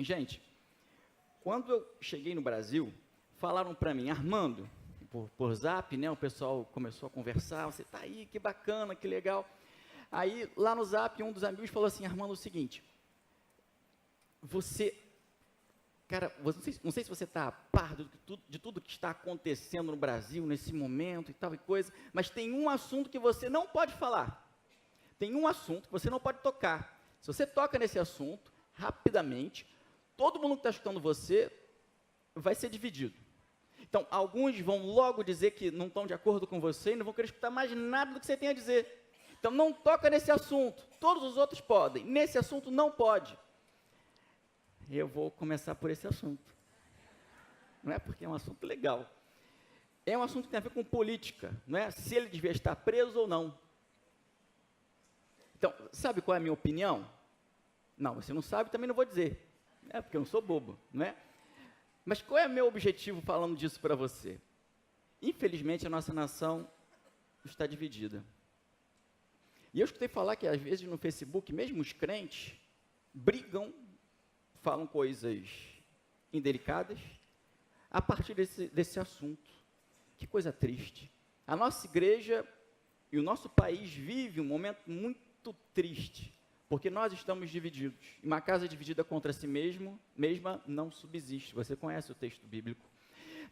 Gente, quando eu cheguei no Brasil, falaram para mim, Armando, por zap, né, o pessoal começou a conversar, você está aí, que bacana, que legal. Aí, lá no zap, um dos amigos falou assim, Armando, é o seguinte, cara, não sei se você está a par de tudo que está acontecendo no Brasil, nesse momento e tal e coisa, mas tem um assunto que você não pode falar, tem um assunto que você não pode tocar. Se você toca nesse assunto, rapidamente, todo mundo que está escutando você vai ser dividido. Então, alguns vão logo dizer que não estão de acordo com você e não vão querer escutar mais nada do que você tem a dizer. Então, não toca nesse assunto. Todos os outros podem. Nesse assunto, não pode. Eu vou começar por esse assunto. Não é porque é um assunto legal. É um assunto que tem a ver com política. Não é se ele devia estar preso ou não. Então, sabe qual é a minha opinião? Não, você não sabe, também não vou dizer. É porque eu não sou bobo, não é? Mas qual é o meu objetivo falando disso para você? Infelizmente, a nossa nação está dividida. E eu escutei falar que, às vezes, no Facebook, mesmo os crentes brigam, falam coisas indelicadas, a partir desse assunto. Que coisa triste. A nossa igreja e o nosso país vive um momento muito triste, porque nós estamos divididos. E uma casa dividida contra si mesma não subsiste. Você conhece o texto bíblico.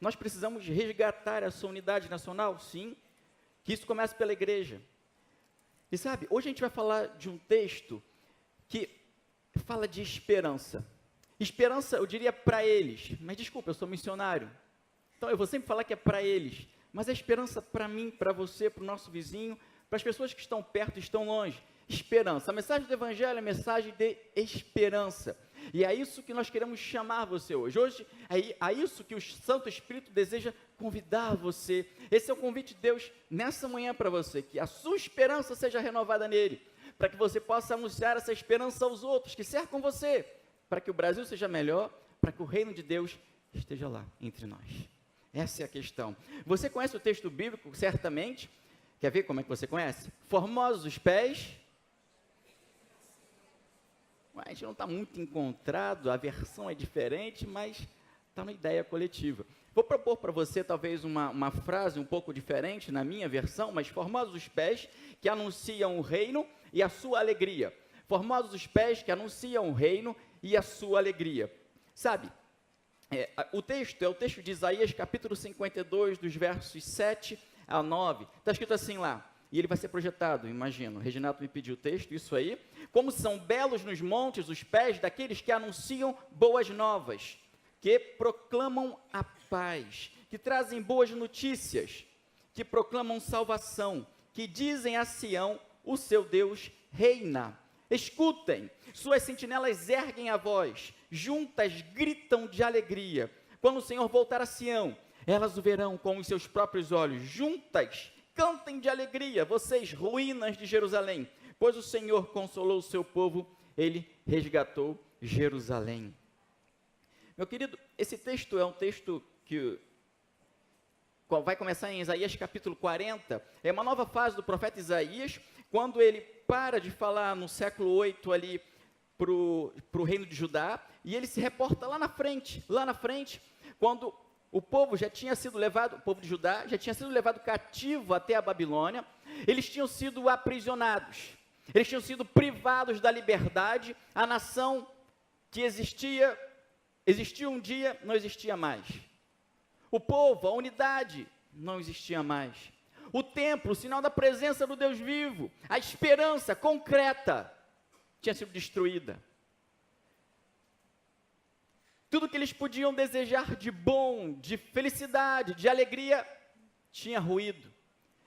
Nós precisamos resgatar essa unidade nacional? Sim, que isso começa pela igreja. E sabe, hoje a gente vai falar de um texto que fala de esperança. Esperança, eu diria para eles, mas desculpa, eu sou missionário, então eu vou sempre falar que é para eles, mas a esperança para mim, para você, para o nosso vizinho, para as pessoas que estão perto e estão longe. Esperança. A mensagem do Evangelho é a mensagem de esperança. E é isso que nós queremos chamar você hoje. Hoje, é isso que o Santo Espírito deseja convidar você. Esse é o convite de Deus nessa manhã para você, que a sua esperança seja renovada nele, para que você possa anunciar essa esperança aos outros que cercam você, para que o Brasil seja melhor, para que o reino de Deus esteja lá entre nós. Essa é a questão. Você conhece o texto bíblico, certamente. Quer ver como é que você conhece? Formosos os pés. A gente não está muito encontrado, a versão é diferente, mas está uma ideia coletiva. Vou propor para você, talvez, uma frase um pouco diferente na minha versão, mas formosos os pés que anunciam o reino e a sua alegria. Formosos os pés que anunciam o reino e a sua alegria. Sabe, o texto é o texto de Isaías, capítulo 52, dos versos 7 a 9. Está escrito assim lá. E ele vai ser projetado, imagino. Reginato me pediu o texto, isso aí. Como são belos nos montes os pés daqueles que anunciam boas novas, que proclamam a paz, que trazem boas notícias, que proclamam salvação, que dizem a Sião, o seu Deus reina. Escutem, suas sentinelas erguem a voz, juntas gritam de alegria. Quando o Senhor voltar a Sião, elas o verão com os seus próprios olhos, juntas cantem de alegria, vocês ruínas de Jerusalém, pois o Senhor consolou o seu povo, ele resgatou Jerusalém. Meu querido, esse texto é um texto que vai começar em Isaías capítulo 40, é uma nova fase do profeta Isaías, quando ele para de falar no século 8 ali para o reino de Judá, e ele se reporta lá na frente, quando o povo já tinha sido levado, o povo de Judá já tinha sido levado cativo até a Babilônia, eles tinham sido aprisionados, eles tinham sido privados da liberdade, a nação que existia um dia, não existia mais. O povo, a unidade, não existia mais. O templo, o sinal da presença do Deus vivo, a esperança concreta, tinha sido destruída. Tudo que eles podiam desejar de bom, de felicidade, de alegria, tinha ruído.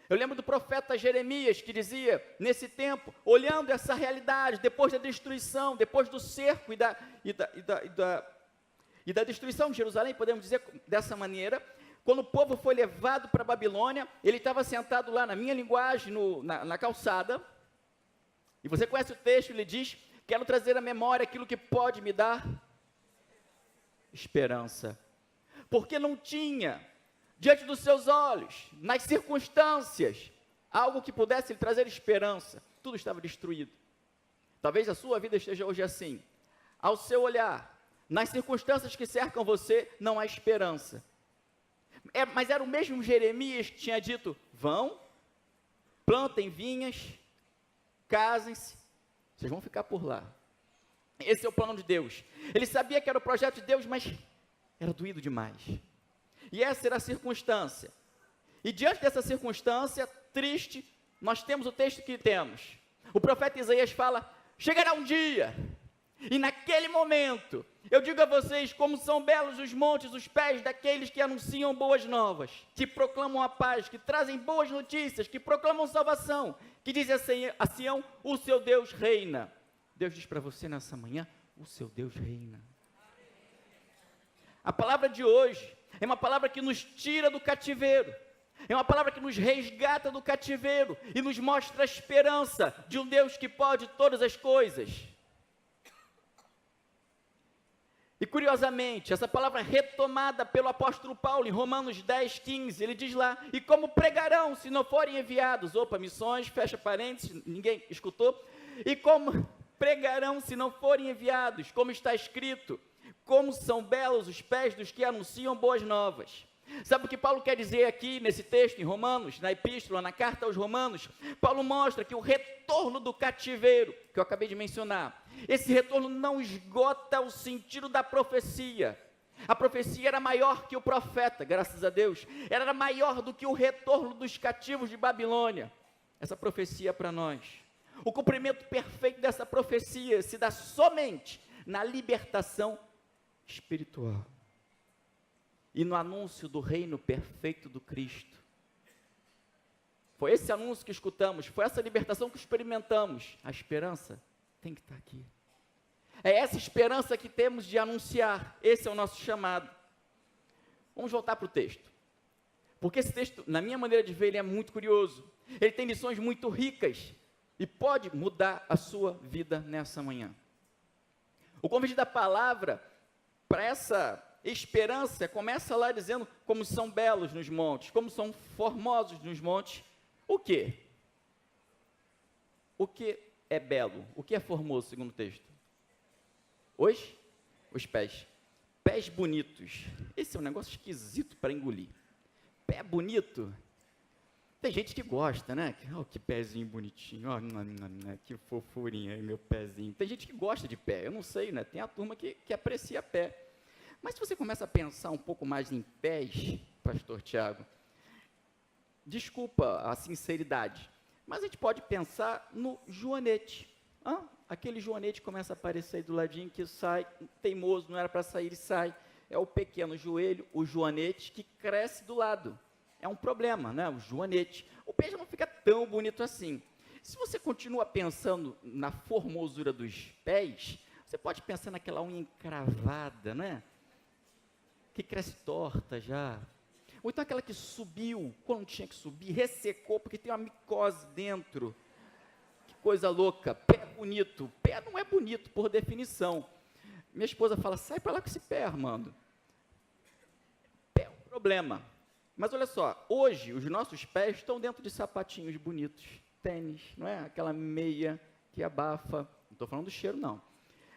Eu lembro do profeta Jeremias, que dizia, nesse tempo, olhando essa realidade, depois da destruição, depois do cerco e da destruição de Jerusalém, podemos dizer dessa maneira, quando o povo foi levado para a Babilônia, ele estava sentado lá, na minha linguagem, na calçada, e você conhece o texto, ele diz, quero trazer à memória aquilo que pode me dar esperança, porque não tinha, diante dos seus olhos, nas circunstâncias, algo que pudesse lhe trazer esperança, tudo estava destruído. Talvez a sua vida esteja hoje assim, ao seu olhar, Nas circunstâncias que cercam você, não há esperança. Mas era o mesmo Jeremias que tinha dito: vão, plantem vinhas, casem-se, vocês vão ficar por lá. Esse é o plano de Deus. Ele sabia que era o projeto de Deus, mas era doído demais. E essa era a circunstância. E diante dessa circunstância triste, nós temos o texto que temos. O profeta Isaías fala: chegará um dia, e naquele momento, eu digo a vocês como são belos os montes, os pés daqueles que anunciam boas novas, que proclamam a paz, que trazem boas notícias, que proclamam salvação, que dizem a Sião: o seu Deus reina. Deus diz para você nessa manhã: o seu Deus reina. A palavra de hoje é uma palavra que nos tira do cativeiro, é uma palavra que nos resgata do cativeiro e nos mostra a esperança de um Deus que pode todas as coisas. E curiosamente, essa palavra retomada pelo apóstolo Paulo em Romanos 10, 15, ele diz lá: e como pregarão se não forem enviados? Opa, missões, fecha parênteses, ninguém escutou. E como pregarão se não forem enviados? Como está escrito: como são belos os pés dos que anunciam boas novas. Sabe o que Paulo quer dizer aqui nesse texto em Romanos, na epístola, na carta aos Romanos? Paulo mostra que o retorno do cativeiro, que eu acabei de mencionar, esse retorno não esgota o sentido da profecia. A profecia era maior que o profeta, graças a Deus. Ela era maior do que o retorno dos cativos de Babilônia. Essa profecia é para nós. O cumprimento perfeito dessa profecia se dá somente na libertação espiritual e no anúncio do reino perfeito do Cristo. Foi esse anúncio que escutamos, foi essa libertação que experimentamos. A esperança tem que estar aqui. É essa esperança que temos de anunciar. Esse é o nosso chamado. Vamos voltar para o texto, porque esse texto, na minha maneira de ver, ele é muito curioso. Ele tem lições muito ricas e pode mudar a sua vida nessa manhã. O convite da palavra para essa esperança começa lá dizendo: como são belos nos montes, como são formosos nos montes. O quê? O que é belo? O que é formoso, segundo o texto? Os pés. Pés bonitos. Esse é um negócio esquisito para engolir. Pé bonito. Tem gente que gosta, né? Oh, que pezinho bonitinho. Oh, que fofurinha aí, meu pezinho. Tem gente que gosta de pé. Eu não sei, né? Tem a turma que aprecia pé. Mas se você começa a pensar um pouco mais em pés, pastor Tiago, desculpa a sinceridade, mas a gente pode pensar no joanete. Aquele joanete começa a aparecer aí do ladinho, que sai, teimoso, não era para sair e sai. É o pequeno joelho, o joanete, que cresce do lado. É um problema, né? O joanete. O pé já não fica tão bonito assim. Se você continua pensando na formosura dos pés, você pode pensar naquela unha encravada, né? Que cresce torta já. Ou então aquela que subiu, quando tinha que subir, ressecou, porque tem uma micose dentro. Que coisa louca. Pé bonito. Pé não é bonito, por definição. Minha esposa fala: sai para lá com esse pé, Armando. Pé é um problema. Mas olha só, hoje os nossos pés estão dentro de sapatinhos bonitos. Tênis, não é? Aquela meia que abafa. Não estou falando do cheiro, não.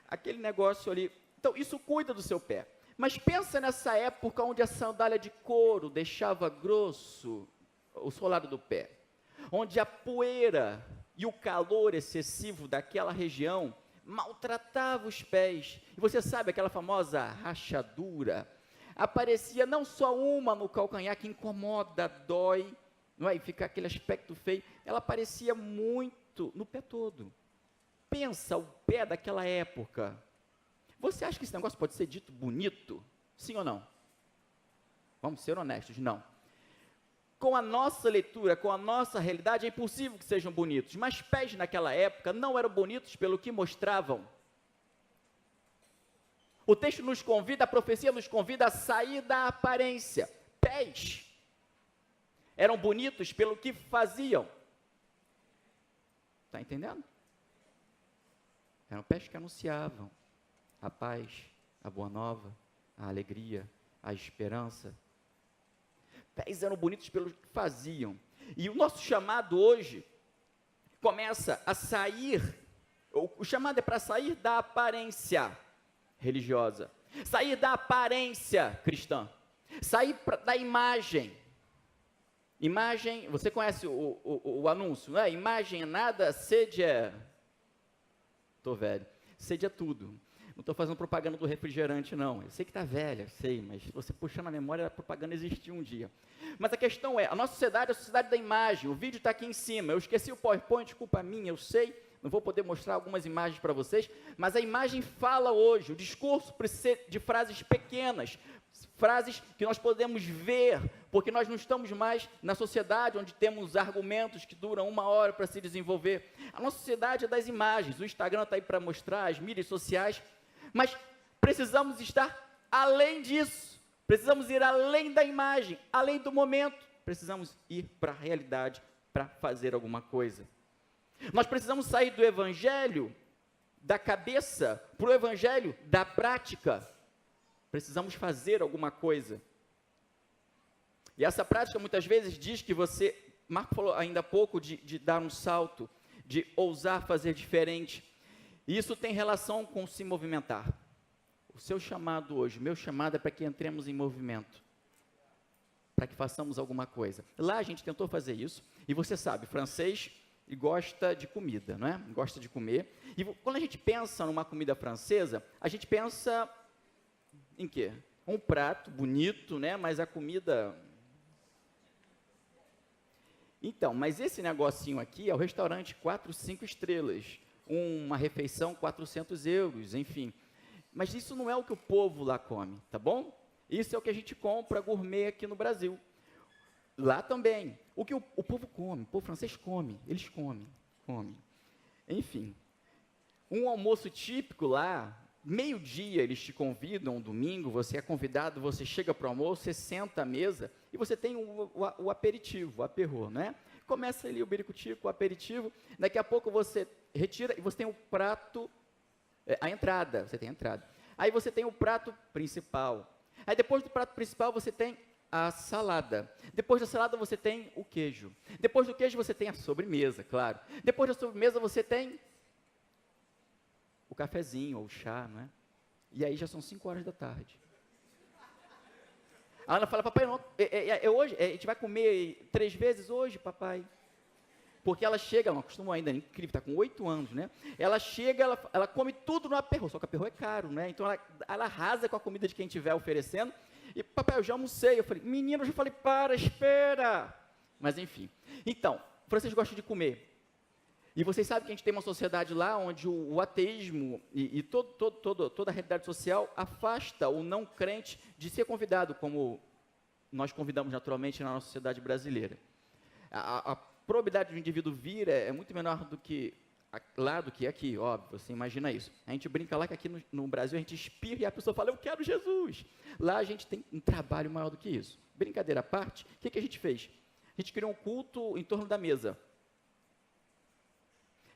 Aquele negócio ali. Então, isso cuida do seu pé. Mas pensa nessa época onde a sandália de couro deixava grosso o solado do pé, onde a poeira e o calor excessivo daquela região maltratava os pés. E você sabe, aquela famosa rachadura, aparecia não só uma no calcanhar que incomoda, dói, não é? E fica aquele aspecto feio, ela aparecia muito no pé todo. Pensa o pé daquela época. Você acha que esse negócio pode ser dito bonito? Sim ou não? Vamos ser honestos, não. Com a nossa leitura, com a nossa realidade, é impossível que sejam bonitos. Mas pés naquela época não eram bonitos pelo que mostravam. O texto nos convida, a profecia nos convida a sair da aparência. Pés eram bonitos pelo que faziam. Está entendendo? Eram pés que anunciavam a paz, a boa nova, a alegria, a esperança. Pés eram bonitos pelo que faziam. E o nosso chamado hoje começa a sair, o chamado é para sair da aparência religiosa sair da aparência cristã, sair da imagem. Imagem, você conhece o anúncio, não é? Imagem é nada, sede é... Estou velho. Sede é tudo. Não estou fazendo propaganda do refrigerante, não. Eu sei que está velha, sei, mas se você puxar na memória, a propaganda existiu um dia. Mas a questão é, a nossa sociedade é a sociedade da imagem. O vídeo está aqui em cima. Eu esqueci o PowerPoint, culpa minha, eu sei. Não vou poder mostrar algumas imagens para vocês, mas a imagem fala hoje. O discurso precisa ser de frases pequenas, frases que nós podemos ver, porque nós não estamos mais na sociedade onde temos argumentos que duram 1 hora para se desenvolver. A nossa sociedade é das imagens. O Instagram está aí para mostrar, as mídias sociais. Mas precisamos estar além disso, precisamos ir além da imagem, além do momento, precisamos ir para a realidade para fazer alguma coisa. Nós precisamos sair do evangelho da cabeça para o evangelho da prática, precisamos fazer alguma coisa. E essa prática muitas vezes diz que você, Marco falou ainda há pouco de dar um salto, de ousar fazer diferente. E isso tem relação com se movimentar. O seu chamado hoje, o meu chamado é para que entremos em movimento, para que façamos alguma coisa. Lá a gente tentou fazer isso, e você sabe, francês gosta de comida, não é? Gosta de comer. E quando a gente pensa numa comida francesa, a gente pensa em quê? Um prato bonito, né? Mas a comida... Então, mas esse negocinho aqui é o restaurante 4, 5 estrelas. Uma refeição, 400 euros, enfim. Mas isso não é o que o povo lá come, tá bom? Isso é o que a gente compra gourmet aqui no Brasil. Lá também. O que o povo come, o povo francês come, eles comem. Enfim. Um almoço típico lá, meio-dia eles te convidam, um domingo, você é convidado, você chega para o almoço, você senta à mesa e você tem o aperitivo, o aperro, né? Começa ali o biricutico, o aperitivo, daqui a pouco você retira e você tem o prato, a entrada, você tem a entrada. Aí você tem o prato principal. Aí depois do prato principal você tem a salada. Depois da salada você tem o queijo. Depois do queijo você tem a sobremesa, claro. Depois da sobremesa você tem o cafezinho ou o chá, não é? E aí já são 5 horas da tarde. A Ana fala, papai, não, hoje, a gente vai comer 3 vezes hoje, papai. Porque ela chega, ela não acostumou ainda, é incrível, está com 8 anos, né? Ela chega, ela come tudo no aperro, só que o aperro é caro, né? Então ela arrasa com a comida de quem estiver oferecendo. E, papai, eu já almocei. Eu falei, menino, eu já falei, espera. Mas, enfim. Então, vocês gostam de comer. E vocês sabem que a gente tem uma sociedade lá onde o ateísmo e toda a realidade social afasta o não crente de ser convidado, como nós convidamos naturalmente na nossa sociedade brasileira. A probabilidade de um indivíduo vir é muito menor do que lá do que aqui, óbvio, você imagina isso. A gente brinca lá que aqui no Brasil a gente espirra e a pessoa fala, eu quero Jesus. Lá a gente tem um trabalho maior do que isso. Brincadeira à parte, o que a gente fez? A gente criou um culto em torno da mesa.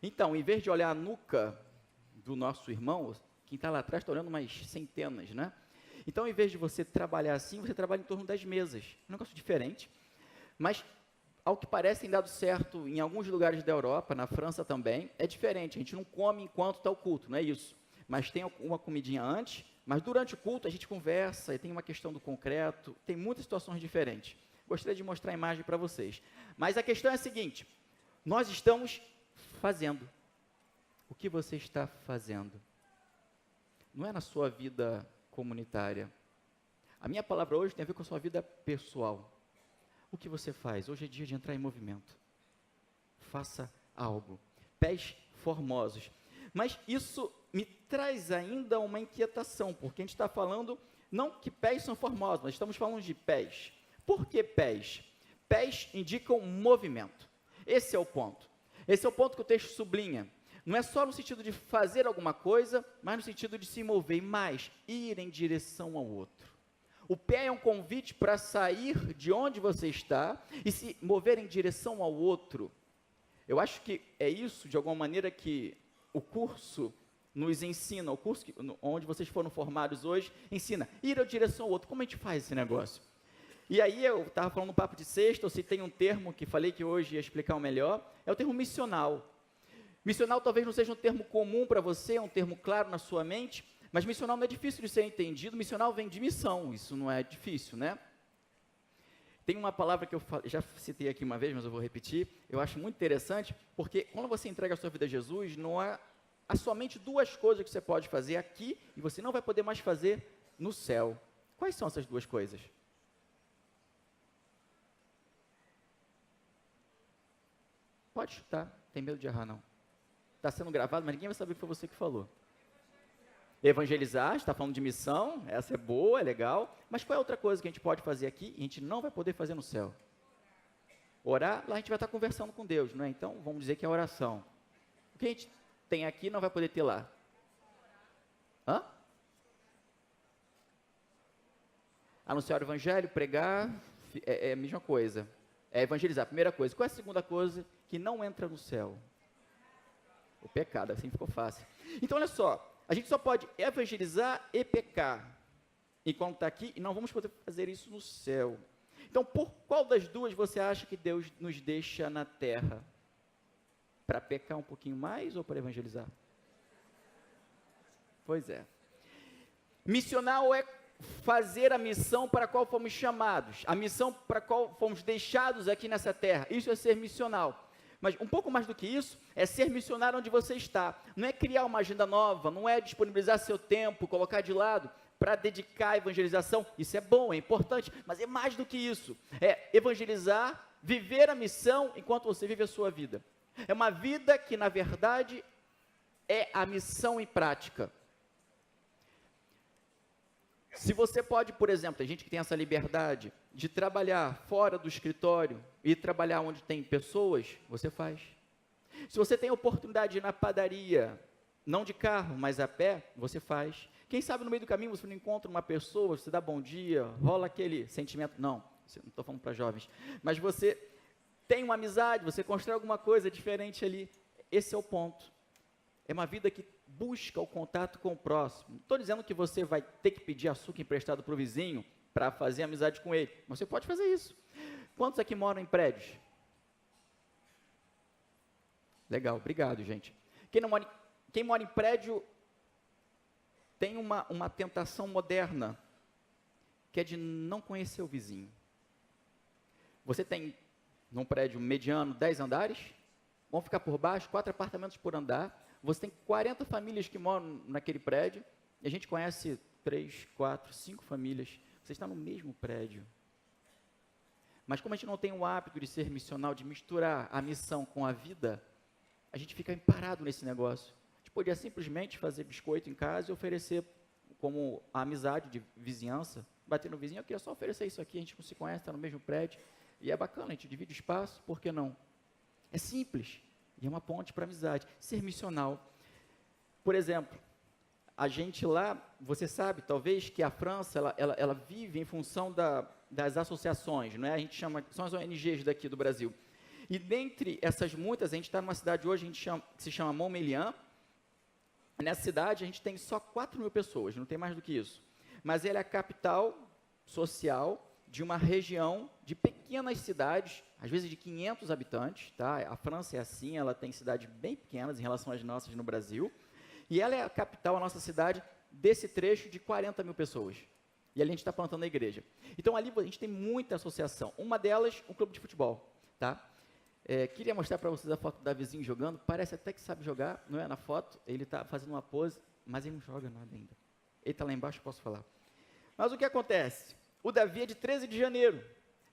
Então, em vez de olhar a nuca do nosso irmão, quem está lá atrás está olhando umas centenas, né? Então, em vez de você trabalhar assim, você trabalha em torno das mesas. Um negócio diferente, mas, ao que parece, tem dado certo em alguns lugares da Europa, na França também, é diferente. A gente não come enquanto está o culto, não é isso. Mas tem uma comidinha antes, mas durante o culto a gente conversa, e tem uma questão do concreto, tem muitas situações diferentes. Gostaria de mostrar a imagem para vocês. Mas a questão é a seguinte, nós estamos fazendo. O que você está fazendo? Não é na sua vida comunitária. A minha palavra hoje tem a ver com a sua vida pessoal. O que você faz? Hoje é dia de entrar em movimento. Faça algo. Pés formosos. Mas isso me traz ainda uma inquietação, porque a gente está falando, não que pés são formosos, nós estamos falando de pés. Por que pés? Pés indicam movimento. Esse é o ponto. Esse é o ponto que o texto sublinha. Não é só no sentido de fazer alguma coisa, mas no sentido de se mover mais, ir em direção ao outro. O pé é um convite para sair de onde você está e se mover em direção ao outro. Eu acho que é isso, de alguma maneira, que o curso nos ensina, o curso onde vocês foram formados hoje, ensina, ir em direção ao outro. Como a gente faz esse negócio? E aí eu estava falando no papo de sexta, eu citei um termo que falei que hoje ia explicar o melhor, é o termo missional. Missional talvez não seja um termo comum para você, é um termo claro na sua mente, Mas missional não é difícil de ser entendido, missional vem de missão, isso não é difícil, né? Tem uma palavra que eu já citei aqui uma vez, mas eu vou repetir, eu acho muito interessante, porque quando você entrega a sua vida a Jesus, não há somente duas coisas que você pode fazer aqui, e você não vai poder mais fazer no céu. Quais são essas duas coisas? Pode chutar, tem medo de errar não. Está sendo gravado, mas ninguém vai saber que foi você que falou. Evangelizar, está falando de missão, essa é boa, é legal, mas qual é outra coisa que a gente pode fazer aqui e a gente não vai poder fazer no céu? Orar, lá a gente vai estar conversando com Deus, não é? Então, vamos dizer que é oração. O que a gente tem aqui não vai poder ter lá. Hã? Anunciar o evangelho, pregar, é a mesma coisa. É evangelizar, primeira coisa. Qual é a segunda coisa que não entra no céu? O pecado, assim ficou fácil. Então, olha só. A gente só pode evangelizar e pecar enquanto está aqui, e não vamos poder fazer isso no céu. Então, por qual das duas você acha que Deus nos deixa na terra? Para pecar um pouquinho mais ou para evangelizar? Pois é. Missional é fazer a missão para a qual fomos chamados, a missão para a qual fomos deixados aqui nessa terra. Isso é ser missional. Mas um pouco mais do que isso, é ser missionário onde você está. Não é criar uma agenda nova, não é disponibilizar seu tempo, colocar de lado para dedicar à evangelização. Isso é bom, é importante, mas é mais do que isso. É evangelizar, viver a missão enquanto você vive a sua vida. É uma vida que, na verdade, é a missão em prática. Se você pode, por exemplo, tem gente que tem essa liberdade de trabalhar fora do escritório e trabalhar onde tem pessoas, você faz. Se você tem a oportunidade de ir na padaria, não de carro, mas a pé, você faz. Quem sabe no meio do caminho você não encontra uma pessoa, você dá bom dia, rola aquele sentimento, não estou falando para jovens, mas você tem uma amizade, você constrói alguma coisa diferente ali, esse é o ponto. É uma vida que busca o contato com o próximo. Não estou dizendo que você vai ter que pedir açúcar emprestado para o vizinho para fazer amizade com ele, mas você pode fazer isso. Quantos aqui moram em prédios? Legal, obrigado, gente. Quem mora em prédio tem uma tentação moderna, que é de não conhecer o vizinho. Você tem, num prédio mediano, 10 andares, vão ficar por baixo, 4 apartamentos por andar, você tem 40 famílias que moram naquele prédio, e a gente conhece 3, 4, 5 famílias, você está no mesmo prédio. Mas como a gente não tem o hábito de ser missional, de misturar a missão com a vida, a gente fica parado nesse negócio. A gente podia simplesmente fazer biscoito em casa e oferecer como a amizade de vizinhança, bater no vizinho, eu queria só oferecer isso aqui, a gente não se conhece, está no mesmo prédio, e é bacana, a gente divide o espaço, por que não? É simples. E é uma ponte para amizade. Ser missional. Por exemplo, a gente lá, você sabe, talvez, que a França, ela vive em função das associações, não é? A gente chama, são as ONGs daqui do Brasil. E dentre essas muitas, a gente está numa cidade hoje, que se chama Montmélian. Nessa cidade, a gente tem só 4 mil pessoas, não tem mais do que isso. Mas ela é a capital social de uma região de pequenas cidades, às vezes de 500 habitantes, tá? A França é assim, ela tem cidades bem pequenas em relação às nossas no Brasil, e ela é a capital, a nossa cidade, desse trecho de 40 mil pessoas. E ali a gente está plantando a igreja. Então ali a gente tem muita associação. Uma delas, um clube de futebol, tá? Queria mostrar para vocês a foto do Davizinho jogando, parece até que sabe jogar, não é? Na foto, ele está fazendo uma pose, mas ele não joga nada ainda. Ele está lá embaixo, posso falar. Mas o que acontece? O Davi é de 13 de janeiro.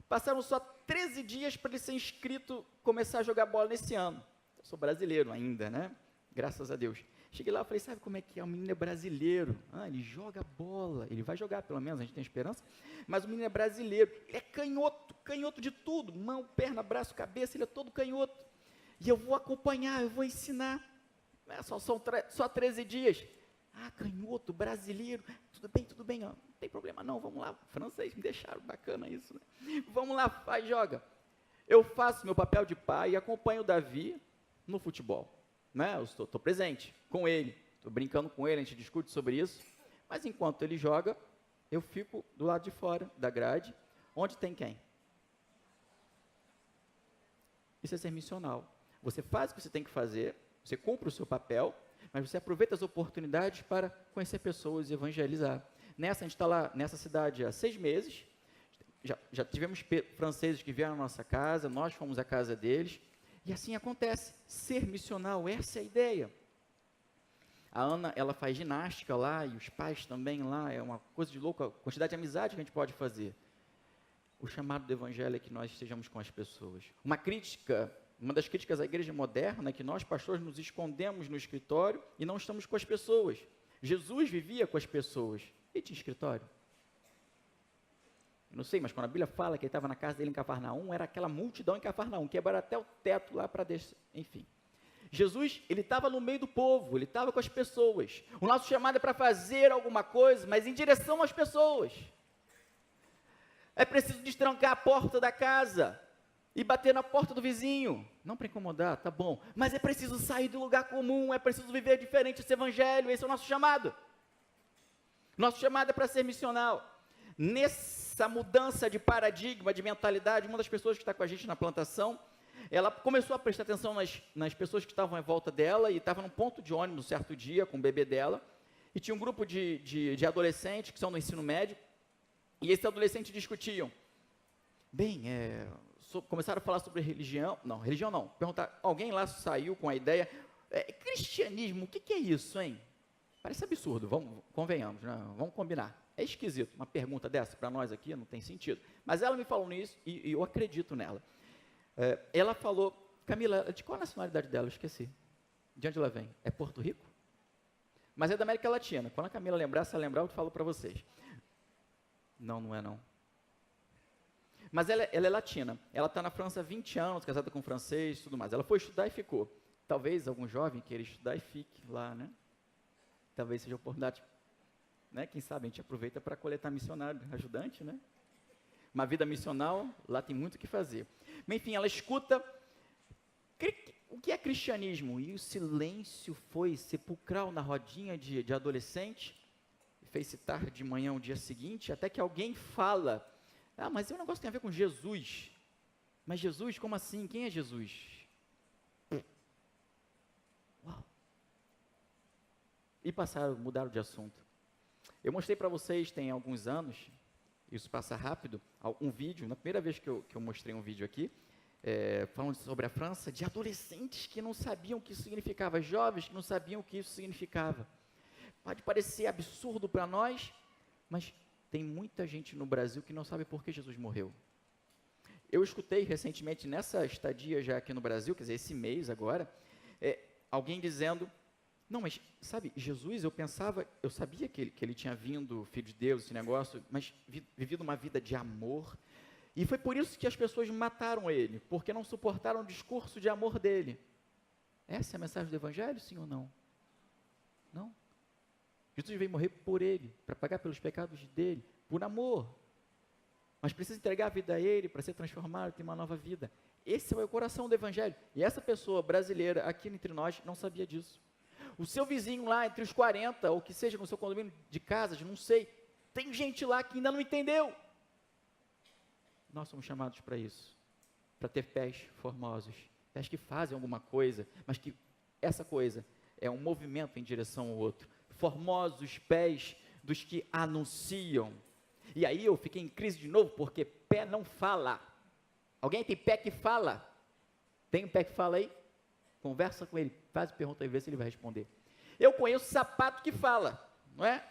Passaram só 13 dias para ele ser inscrito, começar a jogar bola nesse ano. Eu sou brasileiro ainda, né? Graças a Deus. Cheguei lá e falei, sabe como é que é? O menino é brasileiro. Ele joga bola. Ele vai jogar, pelo menos, a gente tem esperança. Mas o menino é brasileiro. Ele é canhoto de tudo. Mão, perna, braço, cabeça, ele é todo canhoto. E eu vou acompanhar, eu vou ensinar. Só 13 dias. Canhoto, brasileiro, tudo bem, ó, não tem problema não, vamos lá, francês, me deixaram, bacana isso, né? Vamos lá, vai, joga. Eu faço meu papel de pai e acompanho o Davi no futebol, né? Eu estou presente com ele, estou brincando com ele, a gente discute sobre isso, mas enquanto ele joga, eu fico do lado de fora da grade, onde tem quem? Isso é ser missional. Você faz o que você tem que fazer, você cumpre o seu papel, mas você aproveita as oportunidades para conhecer pessoas e evangelizar. A gente está lá nessa cidade há 6 meses, já tivemos franceses que vieram à nossa casa, nós fomos à casa deles, e assim acontece, ser missional, essa é a ideia. A Ana, ela faz ginástica lá, e os pais também lá, é uma coisa de louca, a quantidade de amizade que a gente pode fazer. O chamado do evangelho é que nós estejamos com as pessoas. Uma das críticas à igreja moderna é que nós, pastores, nos escondemos no escritório e não estamos com as pessoas. Jesus vivia com as pessoas. E tinha escritório? Eu não sei, mas quando a Bíblia fala que ele estava na casa dele em Cafarnaum, era aquela multidão em Cafarnaum, quebraram até o teto lá para descer, enfim. Jesus, ele estava no meio do povo, ele estava com as pessoas. O nosso chamado é para fazer alguma coisa, mas em direção às pessoas. É preciso destrancar a porta da casa e bater na porta do vizinho. Não para incomodar, tá bom. Mas é preciso sair do lugar comum, é preciso viver diferente esse evangelho, esse é o nosso chamado. Nosso chamado é para ser missional. Nessa mudança de paradigma, de mentalidade, uma das pessoas que está com a gente na plantação, ela começou a prestar atenção nas pessoas que estavam em volta dela e estava num ponto de ônibus um certo dia com o bebê dela, e tinha um grupo de adolescentes que são no ensino médio, e esses adolescentes discutiam. Começaram a falar sobre religião não, perguntar, alguém lá saiu com a ideia, cristianismo, o que é isso, hein? Parece absurdo, convenhamos, né? Vamos combinar. É esquisito, uma pergunta dessa para nós aqui, não tem sentido. Mas ela me falou nisso e eu acredito nela. Ela falou, Camila, de qual a nacionalidade dela? Eu esqueci. De onde ela vem? É Porto Rico? Mas é da América Latina. Quando a Camila lembrar, se ela lembrar, eu falo para vocês. Não é não. Mas ela é latina. Ela está na França há 20 anos, casada com um francês e tudo mais. Ela foi estudar e ficou. Talvez algum jovem queira estudar e fique lá, né? Talvez seja a oportunidade, né? Quem sabe a gente aproveita para coletar missionário, ajudante, né? Uma vida missional, lá tem muito o que fazer. Mas, enfim, ela escuta o que é cristianismo? E o silêncio foi sepulcral na rodinha de adolescente, fez citar de manhã o dia seguinte, até que alguém fala, mas o negócio tem a ver com Jesus. Mas Jesus, como assim? Quem é Jesus? Uau! E mudaram de assunto. Eu mostrei para vocês, tem alguns anos, isso passa rápido, um vídeo, na primeira vez que eu mostrei um vídeo aqui, falando sobre a França, de adolescentes que não sabiam o que isso significava, jovens que não sabiam o que isso significava. Pode parecer absurdo para nós, mas tem muita gente no Brasil que não sabe por que Jesus morreu. Eu escutei recentemente, nessa estadia já aqui no Brasil, quer dizer, esse mês agora, alguém dizendo, não, mas sabe, Jesus, eu sabia que ele tinha vindo, filho de Deus, esse negócio, mas vivido uma vida de amor, e foi por isso que as pessoas mataram ele, porque não suportaram o discurso de amor dele. Essa é a mensagem do Evangelho, sim ou não? Não. Jesus veio morrer por ele, para pagar pelos pecados dele, por amor. Mas precisa entregar a vida a ele, para ser transformado, ter uma nova vida. Esse é o coração do Evangelho. E essa pessoa brasileira, aqui entre nós, não sabia disso. O seu vizinho lá, entre os 40, ou que seja no seu condomínio de casas, não sei, tem gente lá que ainda não entendeu. Nós somos chamados para isso, para ter pés formosos, pés que fazem alguma coisa, mas que essa coisa é um movimento em direção ao outro. Formosos pés dos que anunciam. E aí eu fiquei em crise de novo, porque pé não fala. Alguém tem pé que fala? Tem um pé que fala aí? Conversa com ele, faz a pergunta e vê se ele vai responder. Eu conheço sapato que fala, não é?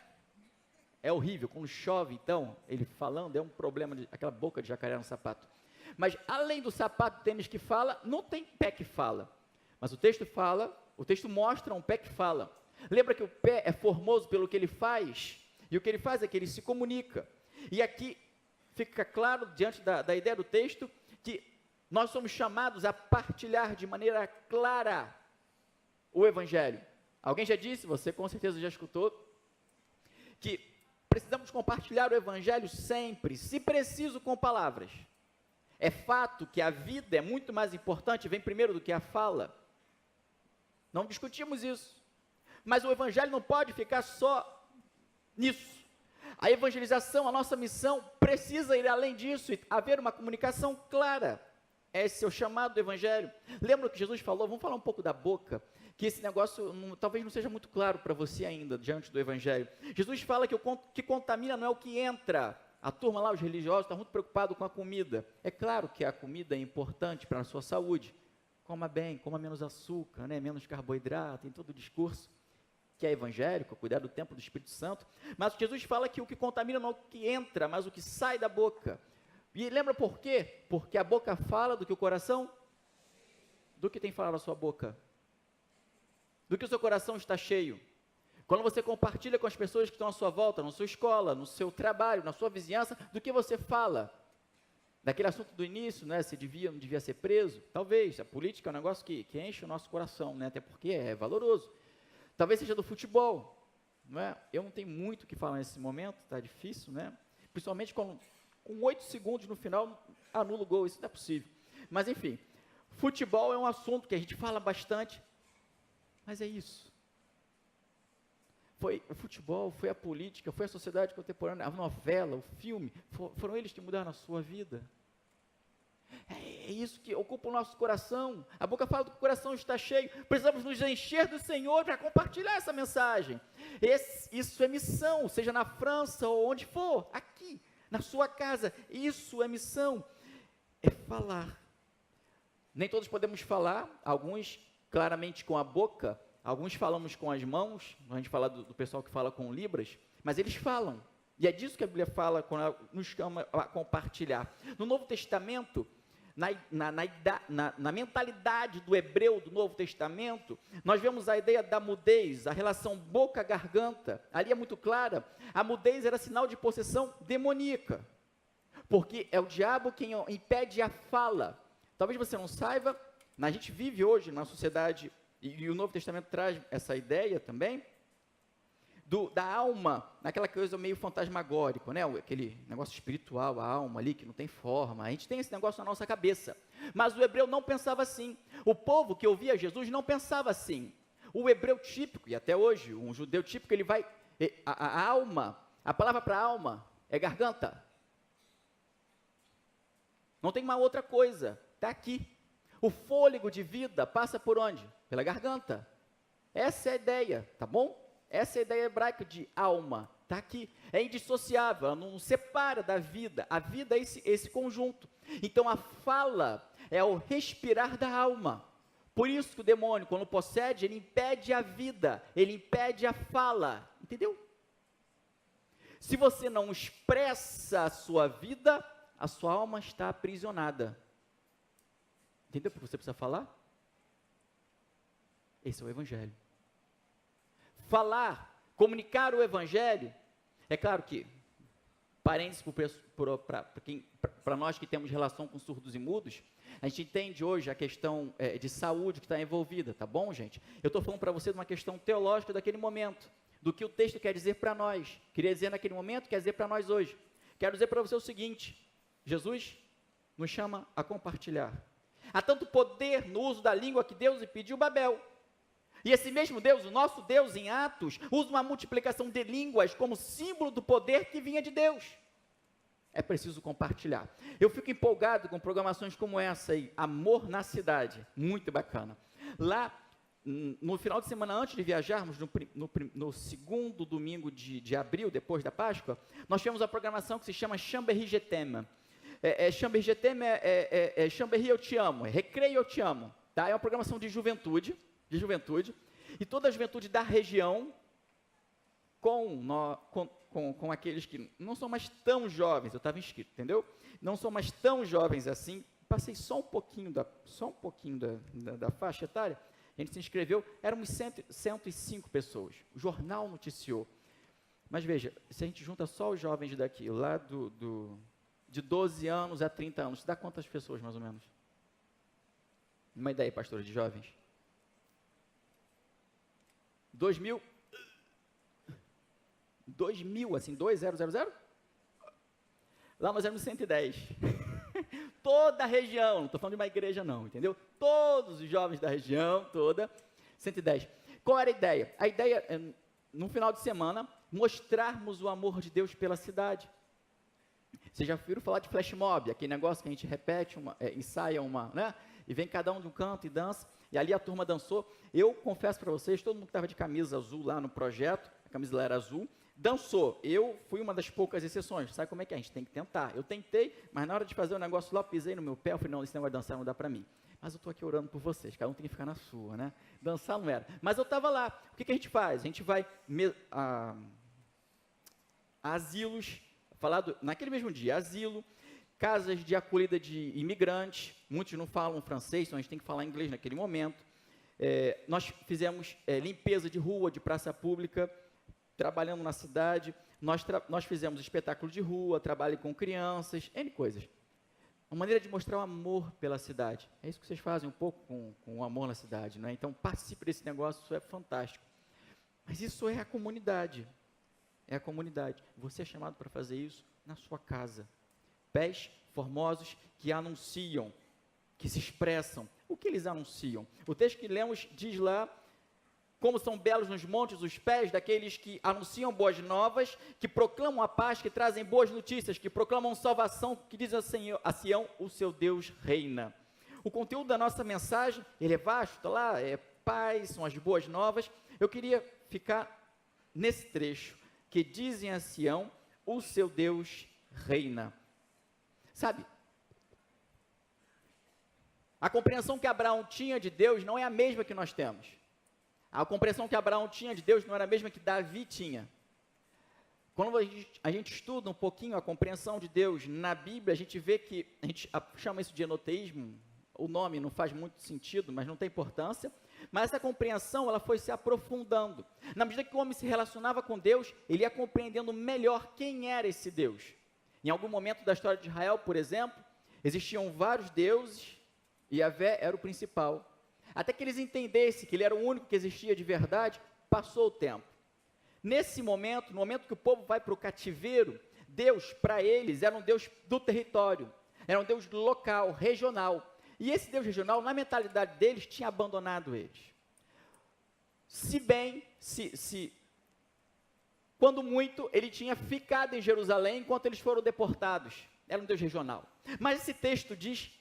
É horrível, quando chove, então, ele falando, é um problema, aquela boca de jacaré no sapato. Mas, além do sapato tênis que fala, não tem pé que fala. Mas o texto mostra um pé que fala. Lembra que o pé é formoso pelo que ele faz? E o que ele faz é que ele se comunica. E aqui fica claro, diante da ideia do texto, que nós somos chamados a partilhar de maneira clara o Evangelho. Alguém já disse, você com certeza já escutou, que precisamos compartilhar o Evangelho sempre, se preciso, com palavras. É fato que a vida é muito mais importante, vem primeiro do que a fala. Não discutimos isso. Mas o Evangelho não pode ficar só nisso. A evangelização, a nossa missão, precisa ir além disso e haver uma comunicação clara. Esse é o chamado do evangelho. Lembra o que Jesus falou? Vamos falar um pouco da boca, que esse negócio talvez não seja muito claro para você ainda, diante do evangelho. Jesus fala que o que contamina não é o que entra. A turma lá, os religiosos, está muito preocupado com a comida. É claro que a comida é importante para a sua saúde. Coma bem, coma menos açúcar, né? Menos carboidrato, tem todo o discurso que é evangélico, cuidar do templo do Espírito Santo. Mas Jesus fala que o que contamina não é o que entra, mas o que sai da boca. E lembra por quê? Porque a boca fala do que o coração? Do que tem falado a sua boca? Do que o seu coração está cheio? Quando você compartilha com as pessoas que estão à sua volta, na sua escola, no seu trabalho, na sua vizinhança, do que você fala? Daquele assunto do início, né, se devia ou não devia ser preso? Talvez, a política é um negócio que enche o nosso coração, né, até porque é valoroso. Talvez seja do futebol, não é? Eu não tenho muito o que falar nesse momento, está difícil, né? Principalmente com 8 segundos no final, anula o gol, isso não é possível. Mas enfim, futebol é um assunto que a gente fala bastante, mas é isso. Foi o futebol, foi a política, foi a sociedade contemporânea, a novela, o filme, foram eles que mudaram a sua vida. É isso que ocupa o nosso coração. A boca fala do que o coração está cheio. Precisamos nos encher do Senhor para compartilhar essa mensagem. Isso é missão, seja na França ou onde for, aqui, na sua casa. Isso é missão, é falar. Nem todos podemos falar, alguns claramente com a boca, alguns falamos com as mãos, a gente fala do pessoal que fala com libras, mas eles falam. E é disso que a Bíblia fala quando ela nos chama a compartilhar. No Novo Testamento, na mentalidade do hebreu do Novo Testamento, nós vemos a ideia da mudez, a relação boca-garganta, ali é muito clara. A mudez era sinal de possessão demoníaca, porque é o diabo quem impede a fala. Talvez você não saiba, a gente vive hoje na sociedade, e o Novo Testamento traz essa ideia também, da alma, naquela coisa meio fantasmagórico, né? Aquele negócio espiritual, a alma ali que não tem forma. A gente tem esse negócio na nossa cabeça. Mas o hebreu não pensava assim. O povo que ouvia Jesus não pensava assim. O hebreu típico, e até hoje, um judeu típico, ele vai... A alma, a palavra para alma é garganta. Não tem uma outra coisa. Está aqui. O fôlego de vida passa por onde? Pela garganta. Essa é a ideia, tá bom? Essa é a ideia hebraica de alma, está aqui, é indissociável, ela não separa da vida, a vida é esse conjunto. Então a fala é o respirar da alma, por isso que o demônio, quando possede, ele impede a vida, ele impede a fala, entendeu? Se você não expressa a sua vida, a sua alma está aprisionada. Entendeu por que você precisa falar? Esse é o evangelho. Falar, comunicar o evangelho, é claro que, parênteses para nós que temos relação com surdos e mudos, a gente entende hoje a questão de saúde que está envolvida, tá bom, gente? Eu estou falando para você de uma questão teológica daquele momento, do que o texto quer dizer para nós, queria dizer naquele momento, quer dizer para nós hoje. Quero dizer para você o seguinte, Jesus nos chama a compartilhar. Há tanto poder no uso da língua que Deus impediu Babel. E esse mesmo Deus, o nosso Deus em Atos, usa uma multiplicação de línguas como símbolo do poder que vinha de Deus. É preciso compartilhar. Eu fico empolgado com programações como essa aí, Amor na Cidade, muito bacana. Lá, no final de semana antes de viajarmos, no segundo domingo de abril, depois da Páscoa, nós tivemos a programação que se chama Chambéry Je t'aime. Chambéry Je t'aime Chambéry Eu Te Amo, Recreio Eu Te Amo. Tá? É uma programação de juventude, e toda a juventude da região, com aqueles que não são mais tão jovens, eu estava inscrito, entendeu? Não são mais tão jovens assim, passei só um pouquinho da faixa etária, a gente se inscreveu, éramos 105 pessoas, o jornal noticiou, mas veja, se a gente junta só os jovens daqui, lá de 12 anos a 30 anos, dá quantas pessoas mais ou menos? Uma ideia, pastora, de jovens? 2000, assim, 2000? Lá nós éramos 110. Toda a região, não estou falando de uma igreja não, entendeu? Todos os jovens da região, toda, 110. Qual era a ideia? A ideia, no final de semana, mostrarmos o amor de Deus pela cidade. Vocês já ouviram falar de flash mob, aquele negócio que a gente repete, ensaia uma, né? E vem cada um de um canto e dança, e ali a turma dançou. Eu confesso para vocês, todo mundo que estava de camisa azul lá no projeto, a camisa lá era azul, dançou. Eu fui uma das poucas exceções. Sabe como é que é? A gente tem que tentar. Eu tentei, mas na hora de fazer o negócio lá, pisei no meu pé, eu falei, não, esse negócio de dançar não dá para mim. Mas eu estou aqui orando por vocês, cada um tem que ficar na sua, né? Dançar não era. Mas eu estava lá. O que a gente faz? A gente vai a asilos, naquele mesmo dia, asilo, casas de acolhida de imigrantes, muitos não falam francês, então a gente tem que falar inglês naquele momento. Nós fizemos limpeza de rua, de praça pública, trabalhando na cidade, nós fizemos espetáculo de rua, trabalho com crianças, N coisas. Uma maneira de mostrar o amor pela cidade. É isso que vocês fazem um pouco com o amor na cidade, não é? Então, participe desse negócio, isso é fantástico. Mas isso é a comunidade. É a comunidade. Você é chamado para fazer isso na sua casa. Pés formosos que anunciam, que se expressam. O que eles anunciam? O texto que lemos diz lá, como são belos nos montes os pés daqueles que anunciam boas novas, que proclamam a paz, que trazem boas notícias, que proclamam salvação, que dizem a Sião, o seu Deus reina. O conteúdo da nossa mensagem, ele é vasto, está lá, é paz, são as boas novas. Eu queria ficar nesse trecho, que dizem a Sião, o seu Deus reina. Sabe, a compreensão que Abraão tinha de Deus não é a mesma que nós temos. A compreensão que Abraão tinha de Deus não era a mesma que Davi tinha. Quando a gente estuda um pouquinho a compreensão de Deus na Bíblia, a gente vê que, a gente chama isso de enoteísmo, o nome não faz muito sentido, mas não tem importância, mas essa compreensão ela foi se aprofundando. Na medida que o homem se relacionava com Deus, ele ia compreendendo melhor quem era esse Deus. Em algum momento da história de Israel, por exemplo, existiam vários deuses, e Yahvé era o principal. Até que eles entendessem que ele era o único que existia de verdade, passou o tempo. Nesse momento, no momento que o povo vai para o cativeiro, Deus, para eles, era um Deus do território, era um Deus local, regional. E esse Deus regional, na mentalidade deles, tinha abandonado eles. Quando muito, ele tinha ficado em Jerusalém enquanto eles foram deportados. Era um Deus regional. Mas esse texto diz,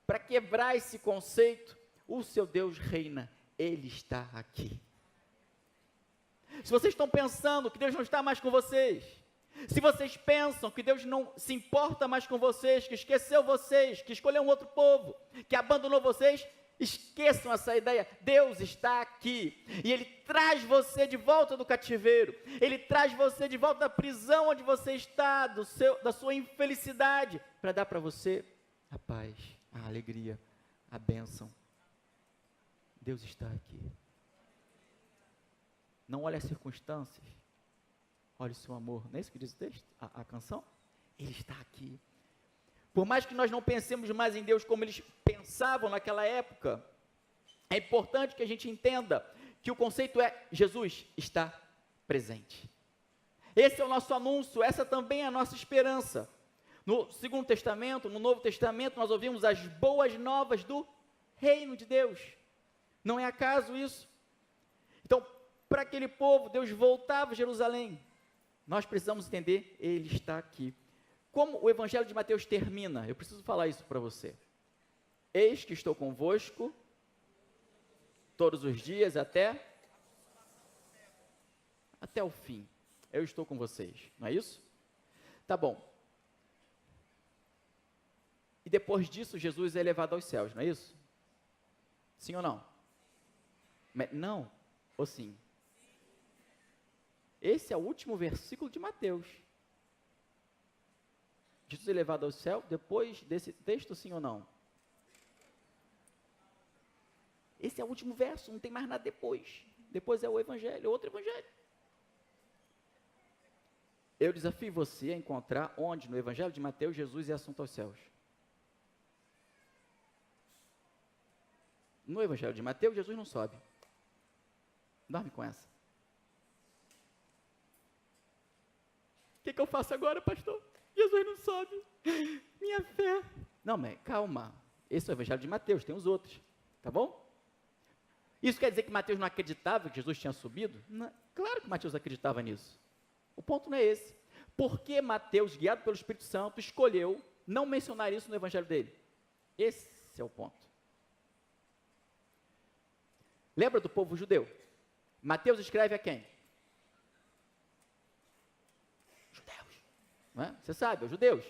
para quebrar esse conceito, o seu Deus reina, ele está aqui. Se vocês estão pensando que Deus não está mais com vocês, se vocês pensam que Deus não se importa mais com vocês, que esqueceu vocês, que escolheu um outro povo, que abandonou vocês, esqueçam essa ideia. Deus está aqui e Ele traz você de volta do cativeiro, Ele traz você de volta da prisão onde você está, da sua infelicidade, para dar para você a paz, a alegria, a bênção. Deus está aqui. Não olhe as circunstâncias, olhe o seu amor. Não é isso que diz o texto? A canção? Ele está aqui. Por mais que nós não pensemos mais em Deus como eles pensavam naquela época, é importante que a gente entenda que o conceito é: Jesus está presente. Esse é o nosso anúncio, essa também é a nossa esperança. No Segundo Testamento, no Novo Testamento, nós ouvimos as boas novas do reino de Deus. Não é acaso isso? Então, para aquele povo, Deus voltava a Jerusalém. Nós precisamos entender, Ele está aqui. Como o Evangelho de Mateus termina? Eu preciso falar isso para você. Eis que estou convosco todos os dias até o fim. Eu estou com vocês, não é isso? Tá bom. E depois disso, Jesus é elevado aos céus, não é isso? Sim ou não? Não ou sim? Esse é o último versículo de Mateus. Jesus é elevado ao céu, depois desse texto, sim ou não? Esse é o último verso, não tem mais nada depois. Depois é o Evangelho, outro Evangelho. Eu desafio você a encontrar onde, no Evangelho de Mateus, Jesus é assunto aos céus. No Evangelho de Mateus, Jesus não sobe. Dorme com essa. O que eu faço agora, pastor? Jesus não sobe. Minha fé. Não, mas calma. Esse é o Evangelho de Mateus, tem os outros. Tá bom? Isso quer dizer que Mateus não acreditava que Jesus tinha subido? Não, claro que Mateus acreditava nisso. O ponto não é esse. Por que Mateus, guiado pelo Espírito Santo, escolheu não mencionar isso no evangelho dele? Esse é o ponto. Lembra do povo judeu? Mateus escreve a quem? Judeus. Não é? Você sabe, os judeus.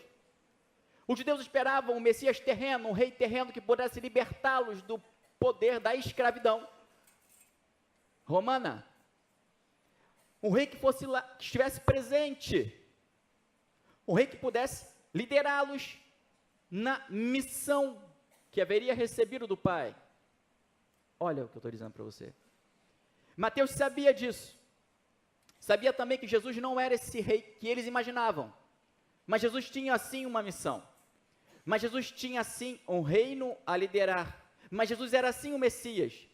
Os judeus esperavam um Messias terreno, um rei terreno que pudesse libertá-los do poder da escravidão romana. Um rei que fosse lá, que estivesse presente. Um rei que pudesse liderá-los na missão que haveria recebido do Pai. Olha o que eu estou dizendo para você. Mateus sabia disso. Sabia também que Jesus não era esse rei que eles imaginavam. Mas Jesus tinha sim uma missão. Mas Jesus tinha sim um reino a liderar. Mas Jesus era sim o Messias.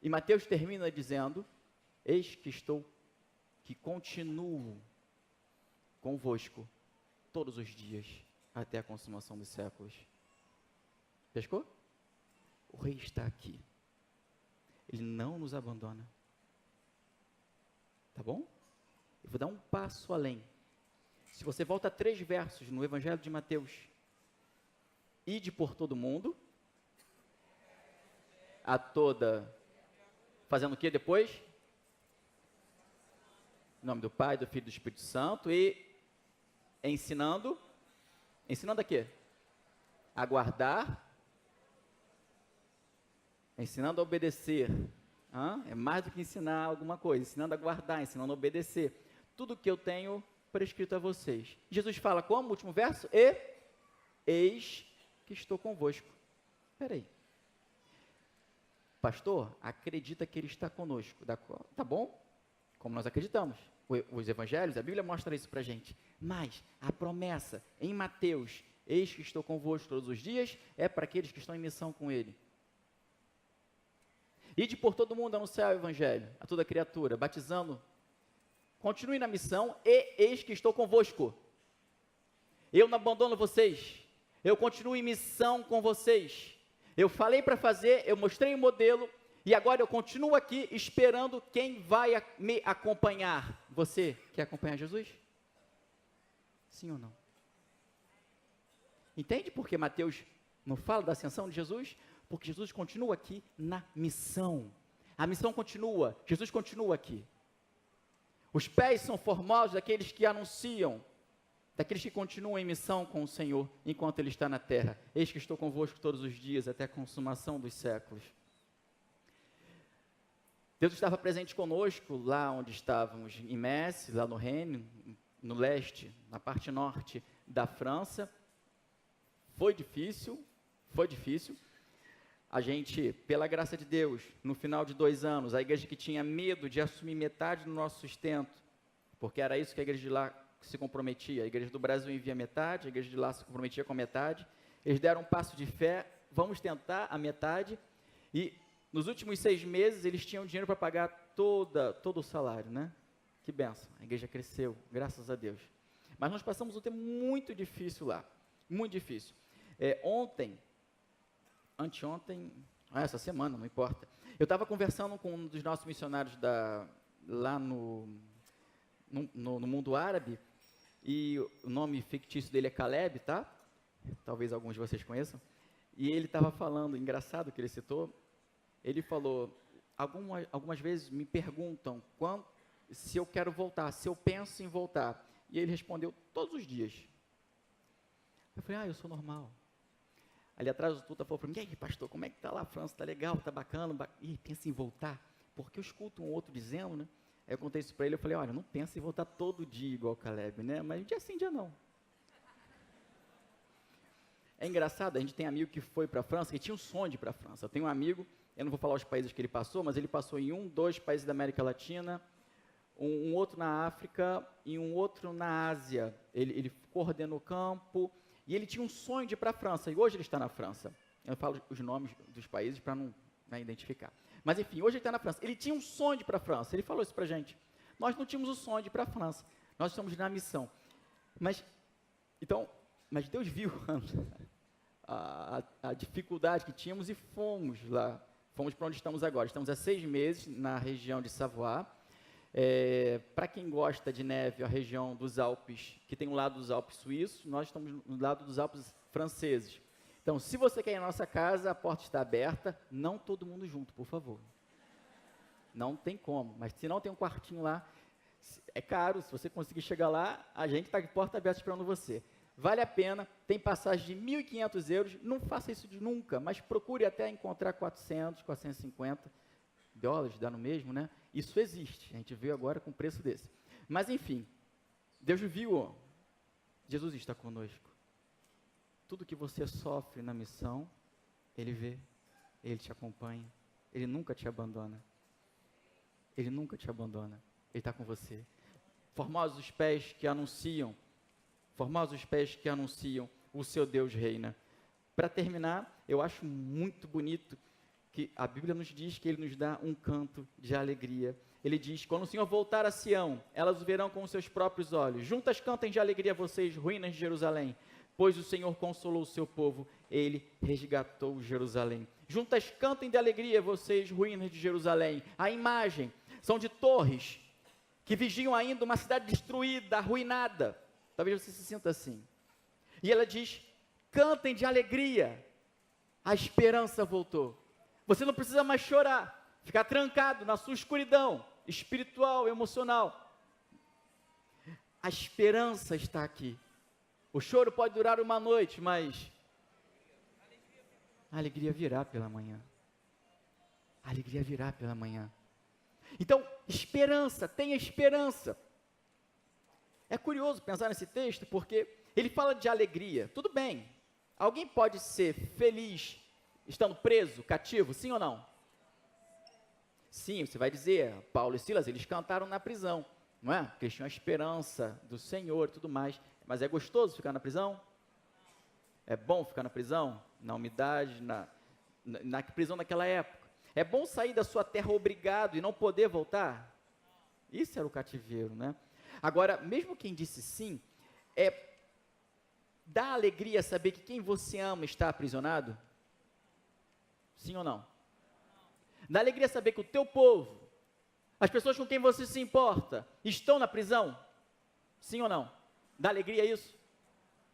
E Mateus termina dizendo: eis que estou, que continuo convosco todos os dias até a consumação dos séculos. Pescou? O rei está aqui. Ele não nos abandona. Tá bom? Eu vou dar um passo além. Se você volta 3 versos no Evangelho de Mateus, ide por todo mundo, a toda, fazendo o que depois? Em nome do Pai, do Filho e do Espírito Santo, e ensinando a quê? A guardar, ensinando a obedecer. É mais do que ensinar alguma coisa, ensinando a guardar, ensinando a obedecer. Tudo que eu tenho prescrito a vocês. Jesus fala como? Último verso, e eis que estou convosco. Espera aí. Pastor, acredita que Ele está conosco, tá bom? Como nós acreditamos. Os evangelhos, a Bíblia mostra isso para a gente. Mas a promessa em Mateus, eis que estou convosco todos os dias, é para aqueles que estão em missão com Ele. Ide por todo mundo anunciar o evangelho, a toda criatura, batizando. Continue na missão, e eis que estou convosco. Eu não abandono vocês. Eu continuo em missão com vocês. Eu falei para fazer, eu mostrei o modelo, e agora eu continuo aqui esperando quem vai me acompanhar. Você quer acompanhar Jesus? Sim ou não? Entende por que Mateus não fala da ascensão de Jesus? Porque Jesus continua aqui na missão. A missão continua, Jesus continua aqui. Os pés são formosos daqueles que anunciam, daqueles que continuam em missão com o Senhor, enquanto Ele está na terra. Eis que estou convosco todos os dias, até a consumação dos séculos. Deus estava presente conosco, lá onde estávamos, em Metz, lá no Reino, no leste, na parte norte da França. Foi difícil. A gente, pela graça de Deus, no final de 2 anos, a igreja que tinha medo de assumir metade do nosso sustento, porque era isso que a igreja de lá se comprometia. A igreja do Brasil envia metade, a igreja de lá se comprometia com a metade. Eles deram um passo de fé, vamos tentar a metade, e nos últimos 6 meses eles tinham dinheiro para pagar todo o salário, né? Que bênção, a igreja cresceu, graças a Deus. Mas nós passamos um tempo muito difícil lá, muito difícil. Anteontem, essa semana, não importa. Eu estava conversando com um dos nossos missionários lá no mundo árabe, e o nome fictício dele é Caleb, tá? Talvez alguns de vocês conheçam. E ele estava falando, engraçado que ele citou, ele falou, algumas vezes me perguntam se eu quero voltar, se eu penso em voltar. E ele respondeu, todos os dias. Eu falei, eu sou normal. Ali atrás o Tuta falou para mim, e aí, pastor, como é que está lá a França? Está legal, está bacana? Ih, pensa em voltar? Porque eu escuto um outro dizendo, né? Aí eu contei isso para ele, eu falei, olha, não pensa em voltar todo dia igual o Caleb, né? Mas dia sim, dia não. É engraçado, a gente tem amigo que foi para a França, que tinha um sonho de ir para a França. Eu tenho um amigo, eu não vou falar os países que ele passou, mas ele passou em 2 países da América Latina, um outro na África e um outro na Ásia. Ele coordenou o campo, e ele tinha um sonho de ir para a França, e hoje ele está na França. Eu falo os nomes dos países para não identificar. Mas enfim, hoje ele está na França. Ele tinha um sonho de ir para a França, ele falou isso para a gente. Nós não tínhamos o sonho de ir para a França, nós estamos na missão. Mas Deus viu a dificuldade que tínhamos e fomos lá. Fomos para onde estamos agora. Estamos há 6 meses na região de Savoie. Para quem gosta de neve, a região dos Alpes, que tem o lado dos Alpes suíços, nós estamos no lado dos Alpes franceses. Então, se você quer ir na nossa casa, a porta está aberta, não todo mundo junto, por favor. Não tem como, mas se não tem um quartinho lá, é caro, se você conseguir chegar lá, a gente está de porta aberta esperando você. Vale a pena, tem passagem de 1.500 euros, não faça isso de nunca, mas procure até encontrar 400, 450 dólares, dá no mesmo, né? Isso existe, a gente veio agora com preço desse. Mas enfim, Deus viu, Jesus está conosco. Tudo que você sofre na missão, Ele vê, Ele te acompanha, Ele nunca te abandona. Ele nunca te abandona, Ele está com você. Formosos os pés que anunciam o seu Deus reina. Para terminar, eu acho muito bonito que a Bíblia nos diz que Ele nos dá um canto de alegria. Ele diz, quando o Senhor voltar a Sião, elas o verão com os seus próprios olhos. Juntas cantem de alegria vocês, ruínas de Jerusalém, pois o Senhor consolou o seu povo, Ele resgatou Jerusalém. Juntas cantem de alegria vocês, ruínas de Jerusalém. A imagem são de torres que vigiam ainda uma cidade destruída, arruinada. Talvez você se sinta assim. E ela diz, cantem de alegria, a esperança voltou. Você não precisa mais chorar, ficar trancado na sua escuridão espiritual, emocional. A esperança está aqui. O choro pode durar uma noite, mas a alegria virá pela manhã. A alegria virá pela manhã. Então, esperança, tenha esperança. É curioso pensar nesse texto, porque ele fala de alegria. Tudo bem, alguém pode ser feliz estando preso, cativo, sim ou não? Sim, você vai dizer, Paulo e Silas, eles cantaram na prisão, não é? Porque eles tinham a esperança do Senhor e tudo mais. Mas é gostoso ficar na prisão? É bom ficar na prisão? Na umidade, na prisão naquela época? É bom sair da sua terra obrigado e não poder voltar? Isso era o cativeiro, né? Agora, mesmo quem disse sim, dá alegria saber que quem você ama está aprisionado? Sim ou não? Dá alegria saber que o teu povo, as pessoas com quem você se importa, estão na prisão? Sim ou não? Dá alegria isso?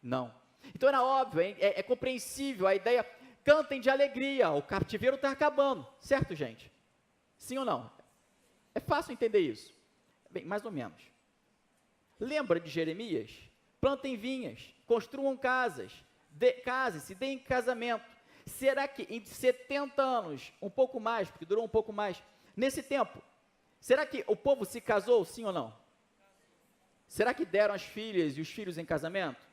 Não. Então era óbvio, é compreensível a ideia, cantem de alegria, o cativeiro está acabando, certo, gente? Sim ou não? É fácil entender isso. Bem, mais ou menos. Lembra de Jeremias? Plantem vinhas, construam casas, casem-se, deem casamento. Será que em 70 anos, um pouco mais, porque durou um pouco mais, nesse tempo, será que o povo se casou, sim ou não? Será que deram as filhas e os filhos em casamento?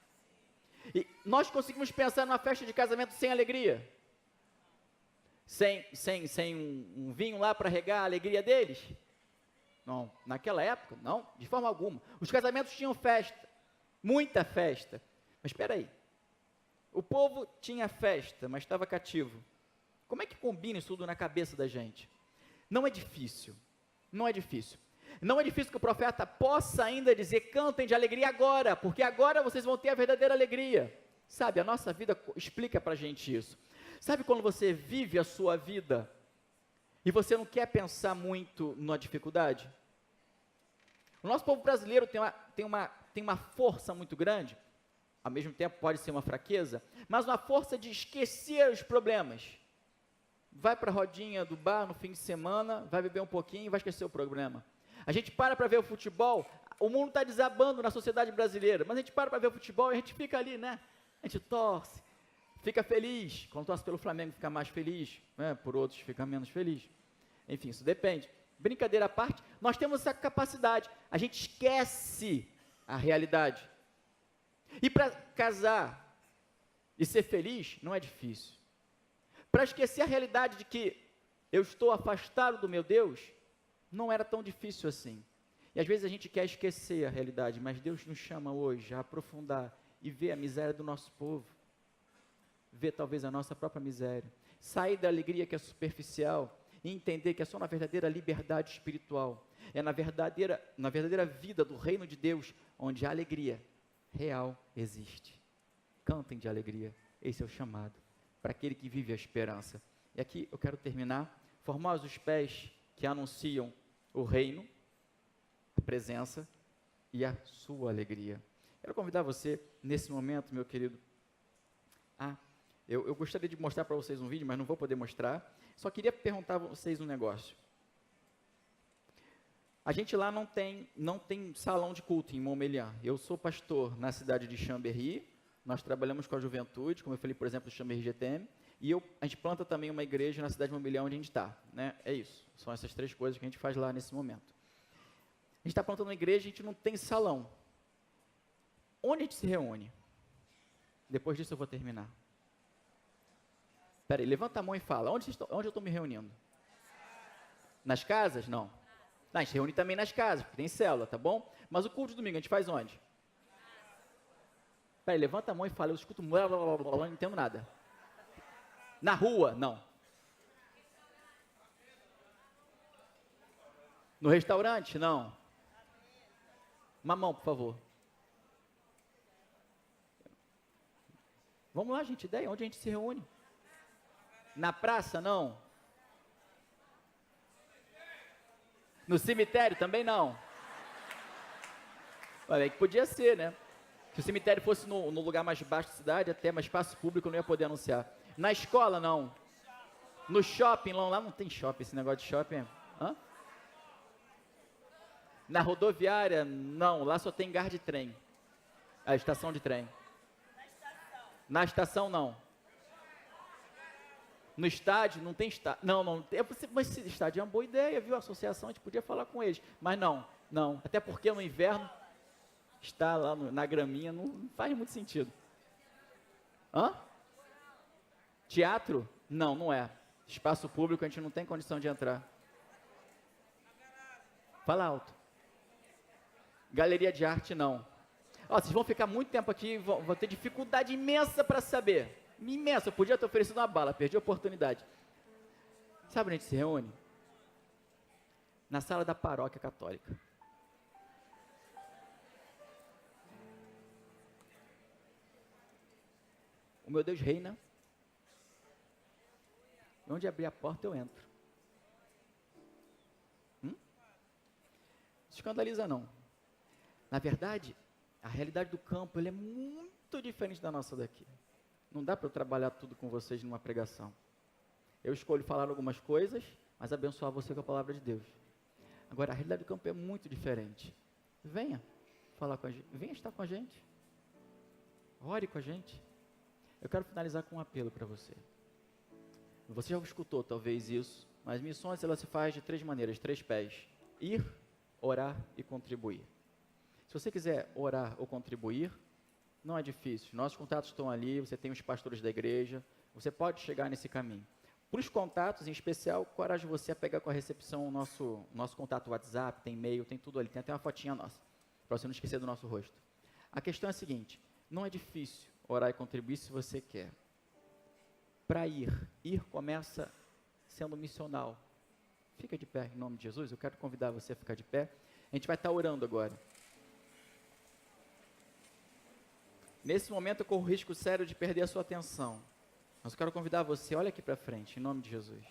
E nós conseguimos pensar numa festa de casamento sem alegria? Sem um vinho lá para regar a alegria deles? Não, naquela época, não, de forma alguma. Os casamentos tinham festa, muita festa. Mas espera aí, o povo tinha festa, mas estava cativo. Como é que combina isso tudo na cabeça da gente? Não é difícil, não é difícil. Não é difícil que o profeta possa ainda dizer, cantem de alegria agora, porque agora vocês vão ter a verdadeira alegria. Sabe, a nossa vida explica para a gente isso. Sabe quando você vive a sua vida e você não quer pensar muito na dificuldade? O nosso povo brasileiro tem uma força muito grande, ao mesmo tempo pode ser uma fraqueza, mas uma força de esquecer os problemas. Vai para a rodinha do bar no fim de semana, vai beber um pouquinho e vai esquecer o problema. A gente para ver o futebol, o mundo está desabando na sociedade brasileira, mas a gente para ver o futebol e a gente fica ali, né? A gente torce, fica feliz. Quando torce pelo Flamengo, fica mais feliz, né? Por outros, fica menos feliz. Enfim, isso depende. Brincadeira à parte, nós temos essa capacidade. A gente esquece a realidade. E para casar e ser feliz, não é difícil. Para esquecer a realidade de que eu estou afastado do meu Deus, não era tão difícil assim. E às vezes a gente quer esquecer a realidade, mas Deus nos chama hoje a aprofundar e ver a miséria do nosso povo. Ver talvez a nossa própria miséria. Sair da alegria que é superficial e entender que é só na verdadeira liberdade espiritual. É na verdadeira vida do reino de Deus, onde a alegria real existe. Cantem de alegria. Esse é o chamado para aquele que vive a esperança. E aqui eu quero terminar. Formosos os pés que anunciam o reino. a presença e a sua alegria. Quero convidar você, nesse momento, meu querido, eu gostaria de mostrar para vocês um vídeo, mas não vou poder mostrar. Só queria perguntar a vocês um negócio. A gente lá não tem salão de culto em Montmelian. Eu sou pastor na cidade de Chambéry. Nós trabalhamos com a juventude, como eu falei, por exemplo, do Chambéry GTM. E a gente planta também uma igreja na cidade de Montmelian, onde a gente está. Né? É isso. São essas três coisas que a gente faz lá nesse momento. A gente está plantando uma igreja, a gente não tem salão. Onde a gente se reúne? Depois disso eu vou terminar. Espera aí, levanta a mão e fala. Onde eu estou me reunindo? Nas casas? Não. A gente se reúne também nas casas, porque tem célula, tá bom? Mas o culto de domingo a gente faz onde? Espera aí, levanta a mão e fala. Eu escuto, não entendo nada. Na rua? Não. No restaurante? Não. Uma mão, por favor. Vamos lá, gente, ideia. Onde a gente se reúne? Na praça? Não. No cemitério? Também não. Olha, que podia ser, né? Se o cemitério fosse no lugar mais baixo da cidade, até, mas espaço público eu não ia poder anunciar. Na escola, não. No shopping, lá não tem shopping, esse negócio de shopping. Hã? Na rodoviária, não. Lá só tem gar de trem. A estação de trem. Na estação, não. No estádio, não tem estádio. Não. Mas esse estádio é uma boa ideia, viu? A associação, a gente podia falar com eles. Mas não. Até porque no inverno, estar lá na graminha não faz muito sentido. Hã? Teatro? Não é. Espaço público a gente não tem condição de entrar. Fala alto. Galeria de arte, não. Vocês vão ficar muito tempo aqui, vão ter dificuldade imensa para saber. Imensa, eu podia ter oferecido uma bala, perdi a oportunidade. Sabe onde a gente se reúne? Na sala da paróquia católica. O meu Deus reina. Onde abrir a porta eu entro. Escandaliza não. Na verdade, a realidade do campo ele é muito diferente da nossa daqui. Não dá para eu trabalhar tudo com vocês numa pregação. Eu escolho falar algumas coisas, mas abençoar você com a palavra de Deus. Agora, a realidade do campo é muito diferente. Venha falar com a gente, venha estar com a gente. Ore com a gente. Eu quero finalizar com um apelo para você. Você já escutou talvez isso, mas missões ela se faz de três maneiras, três pés: ir, orar e contribuir. Se você quiser orar ou contribuir, não é difícil. Nossos contatos estão ali, você tem os pastores da igreja, você pode chegar nesse caminho. Para os contatos, em especial, coragem você a pegar com a recepção o nosso contato WhatsApp, tem e-mail, tem tudo ali, tem até uma fotinha nossa, para você não esquecer do nosso rosto. A questão é a seguinte: não é difícil orar e contribuir se você quer. Para ir começa sendo missional. Fica de pé em nome de Jesus, eu quero convidar você a ficar de pé. A gente vai estar orando agora. Nesse momento eu corro o risco sério de perder a sua atenção. Mas eu quero convidar você, olha aqui para frente, em nome de Jesus.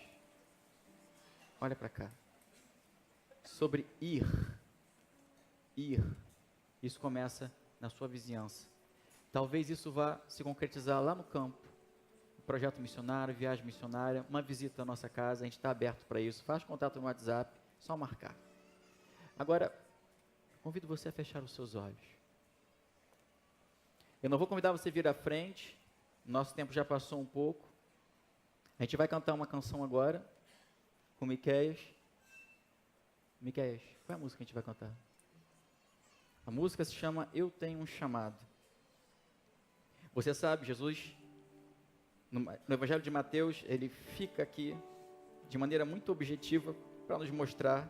Olha para cá. Sobre ir. Isso começa na sua vizinhança. Talvez isso vá se concretizar lá no campo. Projeto missionário, viagem missionária, uma visita à nossa casa, a gente está aberto para isso. Faz contato no WhatsApp, só marcar. Agora, convido você a fechar os seus olhos. Eu não vou convidar você a vir à frente, nosso tempo já passou um pouco. A gente vai cantar uma canção agora, com Miqueias. Miqueias, qual é a música que a gente vai cantar? A música se chama Eu Tenho um Chamado. Você sabe, Jesus, no Evangelho de Mateus, ele fica aqui de maneira muito objetiva para nos mostrar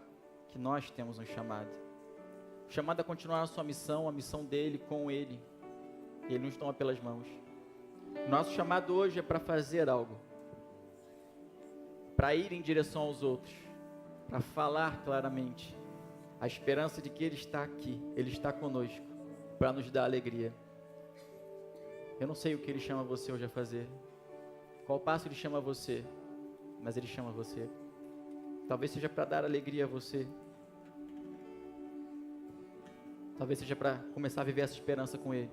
que nós temos um chamado. O chamado a continuar a sua missão, a missão dele com ele. E ele nos toma pelas mãos. Nosso chamado hoje é para fazer algo. Para ir em direção aos outros. Para falar claramente. A esperança de que ele está aqui, ele está conosco, para nos dar alegria. Eu não sei o que ele chama você hoje a fazer. Qual passo ele chama você, mas ele chama você. Talvez seja para dar alegria a você. Talvez seja para começar a viver essa esperança com Ele.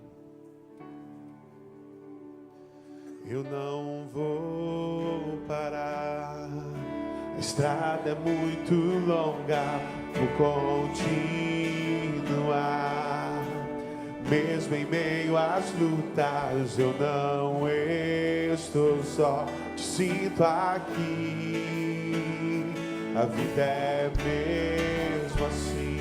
Eu não vou parar, a estrada é muito longa, vou continuar. Mesmo em meio às lutas, eu não estou só, te sinto aqui. A vida é mesmo assim,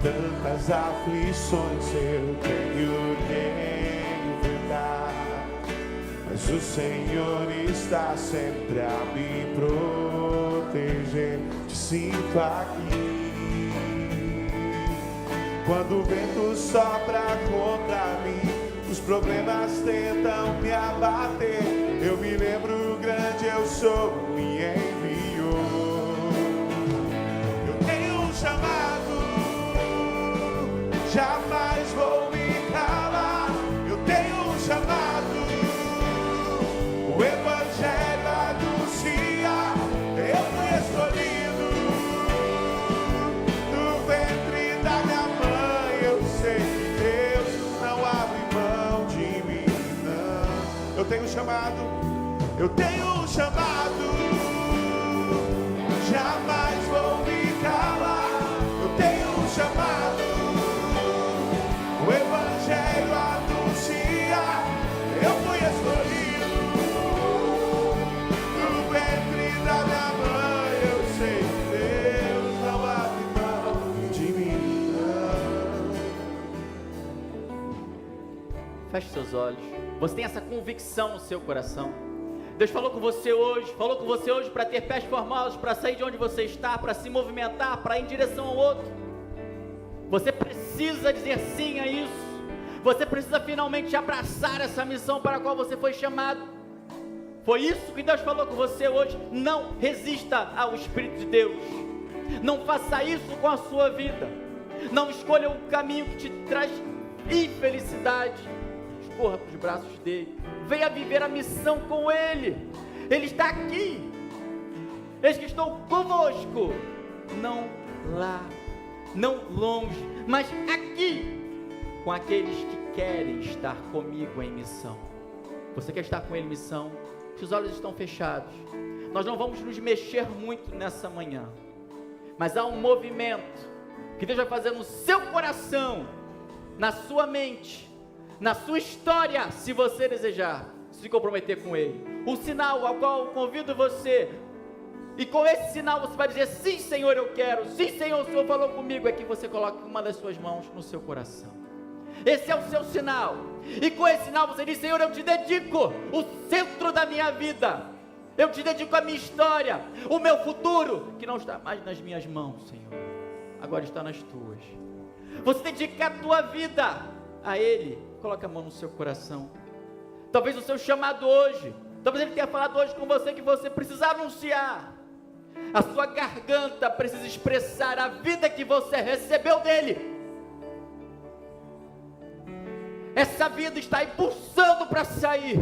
tantas aflições eu tenho que enfrentar, mas o Senhor está sempre a me proteger. Te sinto aqui. Quando o vento sopra contra mim, os problemas tentam me abater, eu me lembro o grande eu sou, me enviou. Eu tenho um chamado, jamais vou me calar. Eu tenho um chamado, o Evangelho anuncia. Eu fui escolhido no ventre da minha mãe. Eu sei que Deus não abre mão de mim, não. Eu tenho um chamado, eu tenho um chamado, jamais vou me calar. Eu tenho um chamado, o Evangelho anuncia. Eu fui escolhido no ventre da minha mãe. Eu sei que Deus não abre mão de mim, não. Feche seus olhos. Você tem essa convicção no seu coração. Deus falou com você hoje para ter pés formosos, para sair de onde você está, para se movimentar, para ir em direção ao outro. Você precisa dizer sim a isso. Você precisa finalmente abraçar essa missão para a qual você foi chamado. Foi isso que Deus falou com você hoje. Não resista ao Espírito de Deus. Não faça isso com a sua vida. Não escolha um caminho que te traz infelicidade. Corra para os braços dele. Venha viver a missão com ele. Ele está aqui. Eis que estou convosco. Não lá, não longe, mas aqui, com aqueles que querem estar comigo em missão. Você quer estar com ele em missão? Seus olhos estão fechados. Nós não vamos nos mexer muito nessa manhã, mas há um movimento que Deus vai fazer no seu coração, na sua mente, na sua história, se você desejar se comprometer com Ele. O sinal ao qual eu convido você, e com esse sinal você vai dizer: sim, Senhor, eu quero. Sim, Senhor, o Senhor falou comigo. É que você coloque uma das suas mãos no seu coração. Esse é o seu sinal. E com esse sinal você diz: Senhor, eu te dedico o centro da minha vida. Eu te dedico a minha história, o meu futuro, que não está mais nas minhas mãos, Senhor, agora está nas tuas. Você dedica a tua vida a Ele. Coloque a mão no seu coração. Talvez o seu chamado hoje, talvez Ele tenha falado hoje com você que você precisa anunciar. A sua garganta precisa expressar a vida que você recebeu dEle. Essa vida está impulsando para sair.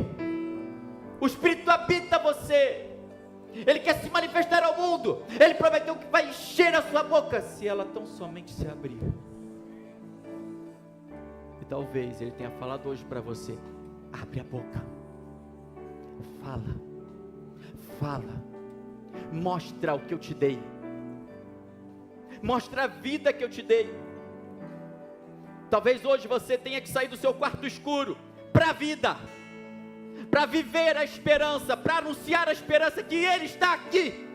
O Espírito habita você. Ele quer se manifestar ao mundo. Ele prometeu que vai encher a sua boca, se ela tão somente se abrir. E talvez Ele tenha falado hoje para você: abre a boca, fala, mostra o que eu te dei, mostra a vida que eu te dei. Talvez hoje você tenha que sair do seu quarto escuro para a vida, para viver a esperança, para anunciar a esperança que Ele está aqui,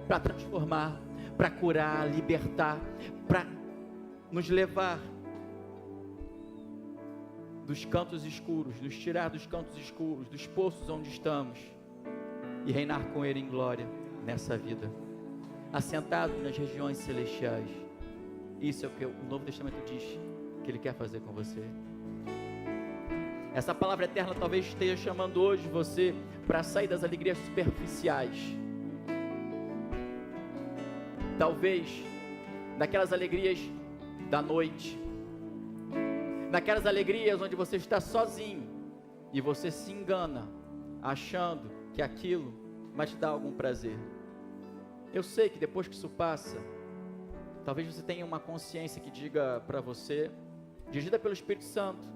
para transformar, para curar, libertar, para nos levar dos cantos escuros, nos tirar dos cantos escuros, dos poços onde estamos, e reinar com Ele em glória nessa vida, assentado nas regiões celestiais. Isso é o que o Novo Testamento diz que Ele quer fazer com você. Essa palavra eterna talvez esteja chamando hoje você para sair das alegrias superficiais, talvez daquelas alegrias da noite, naquelas alegrias onde você está sozinho e você se engana achando que aquilo vai te dar algum prazer. Eu sei que depois que isso passa, Talvez você tenha uma consciência que diga para você, dirigida pelo Espírito Santo,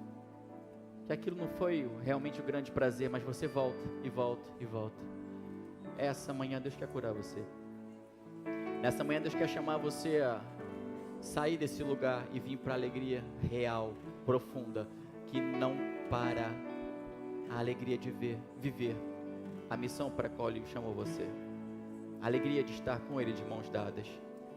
que aquilo não foi realmente o grande prazer, mas você volta e volta e volta. Essa manhã Deus quer curar você. Nessa manhã Deus quer chamar você a sair desse lugar e vir para a alegria real, profunda, que não para, a alegria de viver a missão para a qual Ele chamou você, a alegria de estar com Ele de mãos dadas.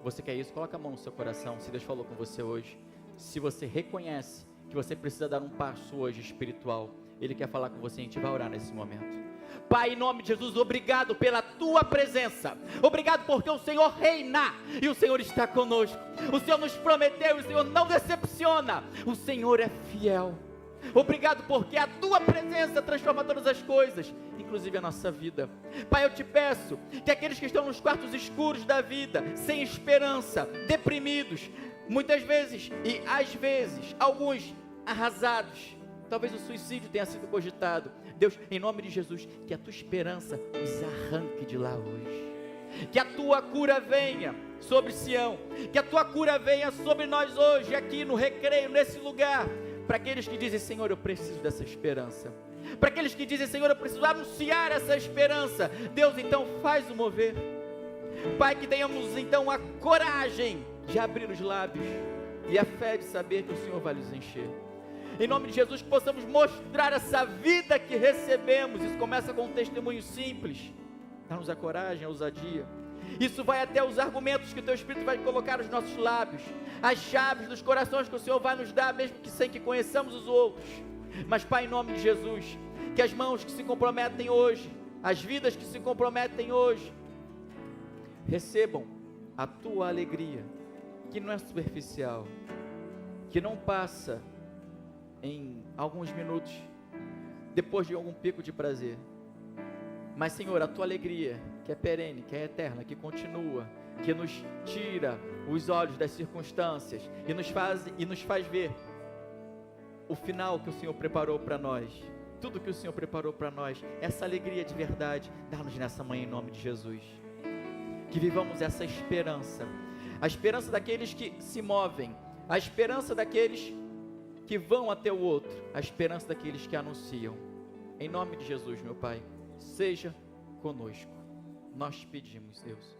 Você quer isso? Coloca a mão no seu coração. Se Deus falou com você hoje, se você reconhece que você precisa dar um passo hoje espiritual, Ele quer falar com você, a gente vai orar nesse momento. Pai, em nome de Jesus, obrigado pela Tua presença, obrigado porque o Senhor reina, e o Senhor está conosco, o Senhor nos prometeu, o Senhor não decepciona, o Senhor é fiel. Obrigado porque a Tua presença transforma todas as coisas, inclusive a nossa vida. Pai, eu te peço que aqueles que estão nos quartos escuros da vida, sem esperança, deprimidos, muitas vezes e às vezes, alguns arrasados, talvez o suicídio tenha sido cogitado, Deus, em nome de Jesus, que a Tua esperança os arranque de lá hoje, que a Tua cura venha sobre Sião, que a Tua cura venha sobre nós hoje, aqui no Recreio, nesse lugar, para aqueles que dizem, Senhor, eu preciso dessa esperança, para aqueles que dizem, Senhor, eu preciso anunciar essa esperança, Deus, então faz o mover. Pai, que tenhamos então a coragem de abrir os lábios e a fé de saber que o Senhor vai nos encher. Em nome de Jesus, que possamos mostrar essa vida que recebemos. Isso começa com um testemunho simples. Dá-nos a coragem, a ousadia. Isso vai até os argumentos que o Teu Espírito vai colocar nos nossos lábios, as chaves dos corações que o Senhor vai nos dar, mesmo que sem que conheçamos os outros. Mas, Pai, em nome de Jesus, que as mãos que se comprometem hoje, as vidas que se comprometem hoje, recebam a Tua alegria, que não é superficial, que não passa em alguns minutos, depois de algum pico de prazer, mas, Senhor, a Tua alegria, que é perene, que é eterna, que continua, que nos tira os olhos das circunstâncias e nos faz ver o final que o Senhor preparou para nós, tudo que o Senhor preparou para nós, essa alegria de verdade, dá-nos nessa manhã em nome de Jesus, que vivamos essa esperança, a esperança daqueles que se movem, a esperança daqueles que vão até o outro, a esperança daqueles que anunciam. Em nome de Jesus, meu Pai, seja conosco. Nós te pedimos, Deus.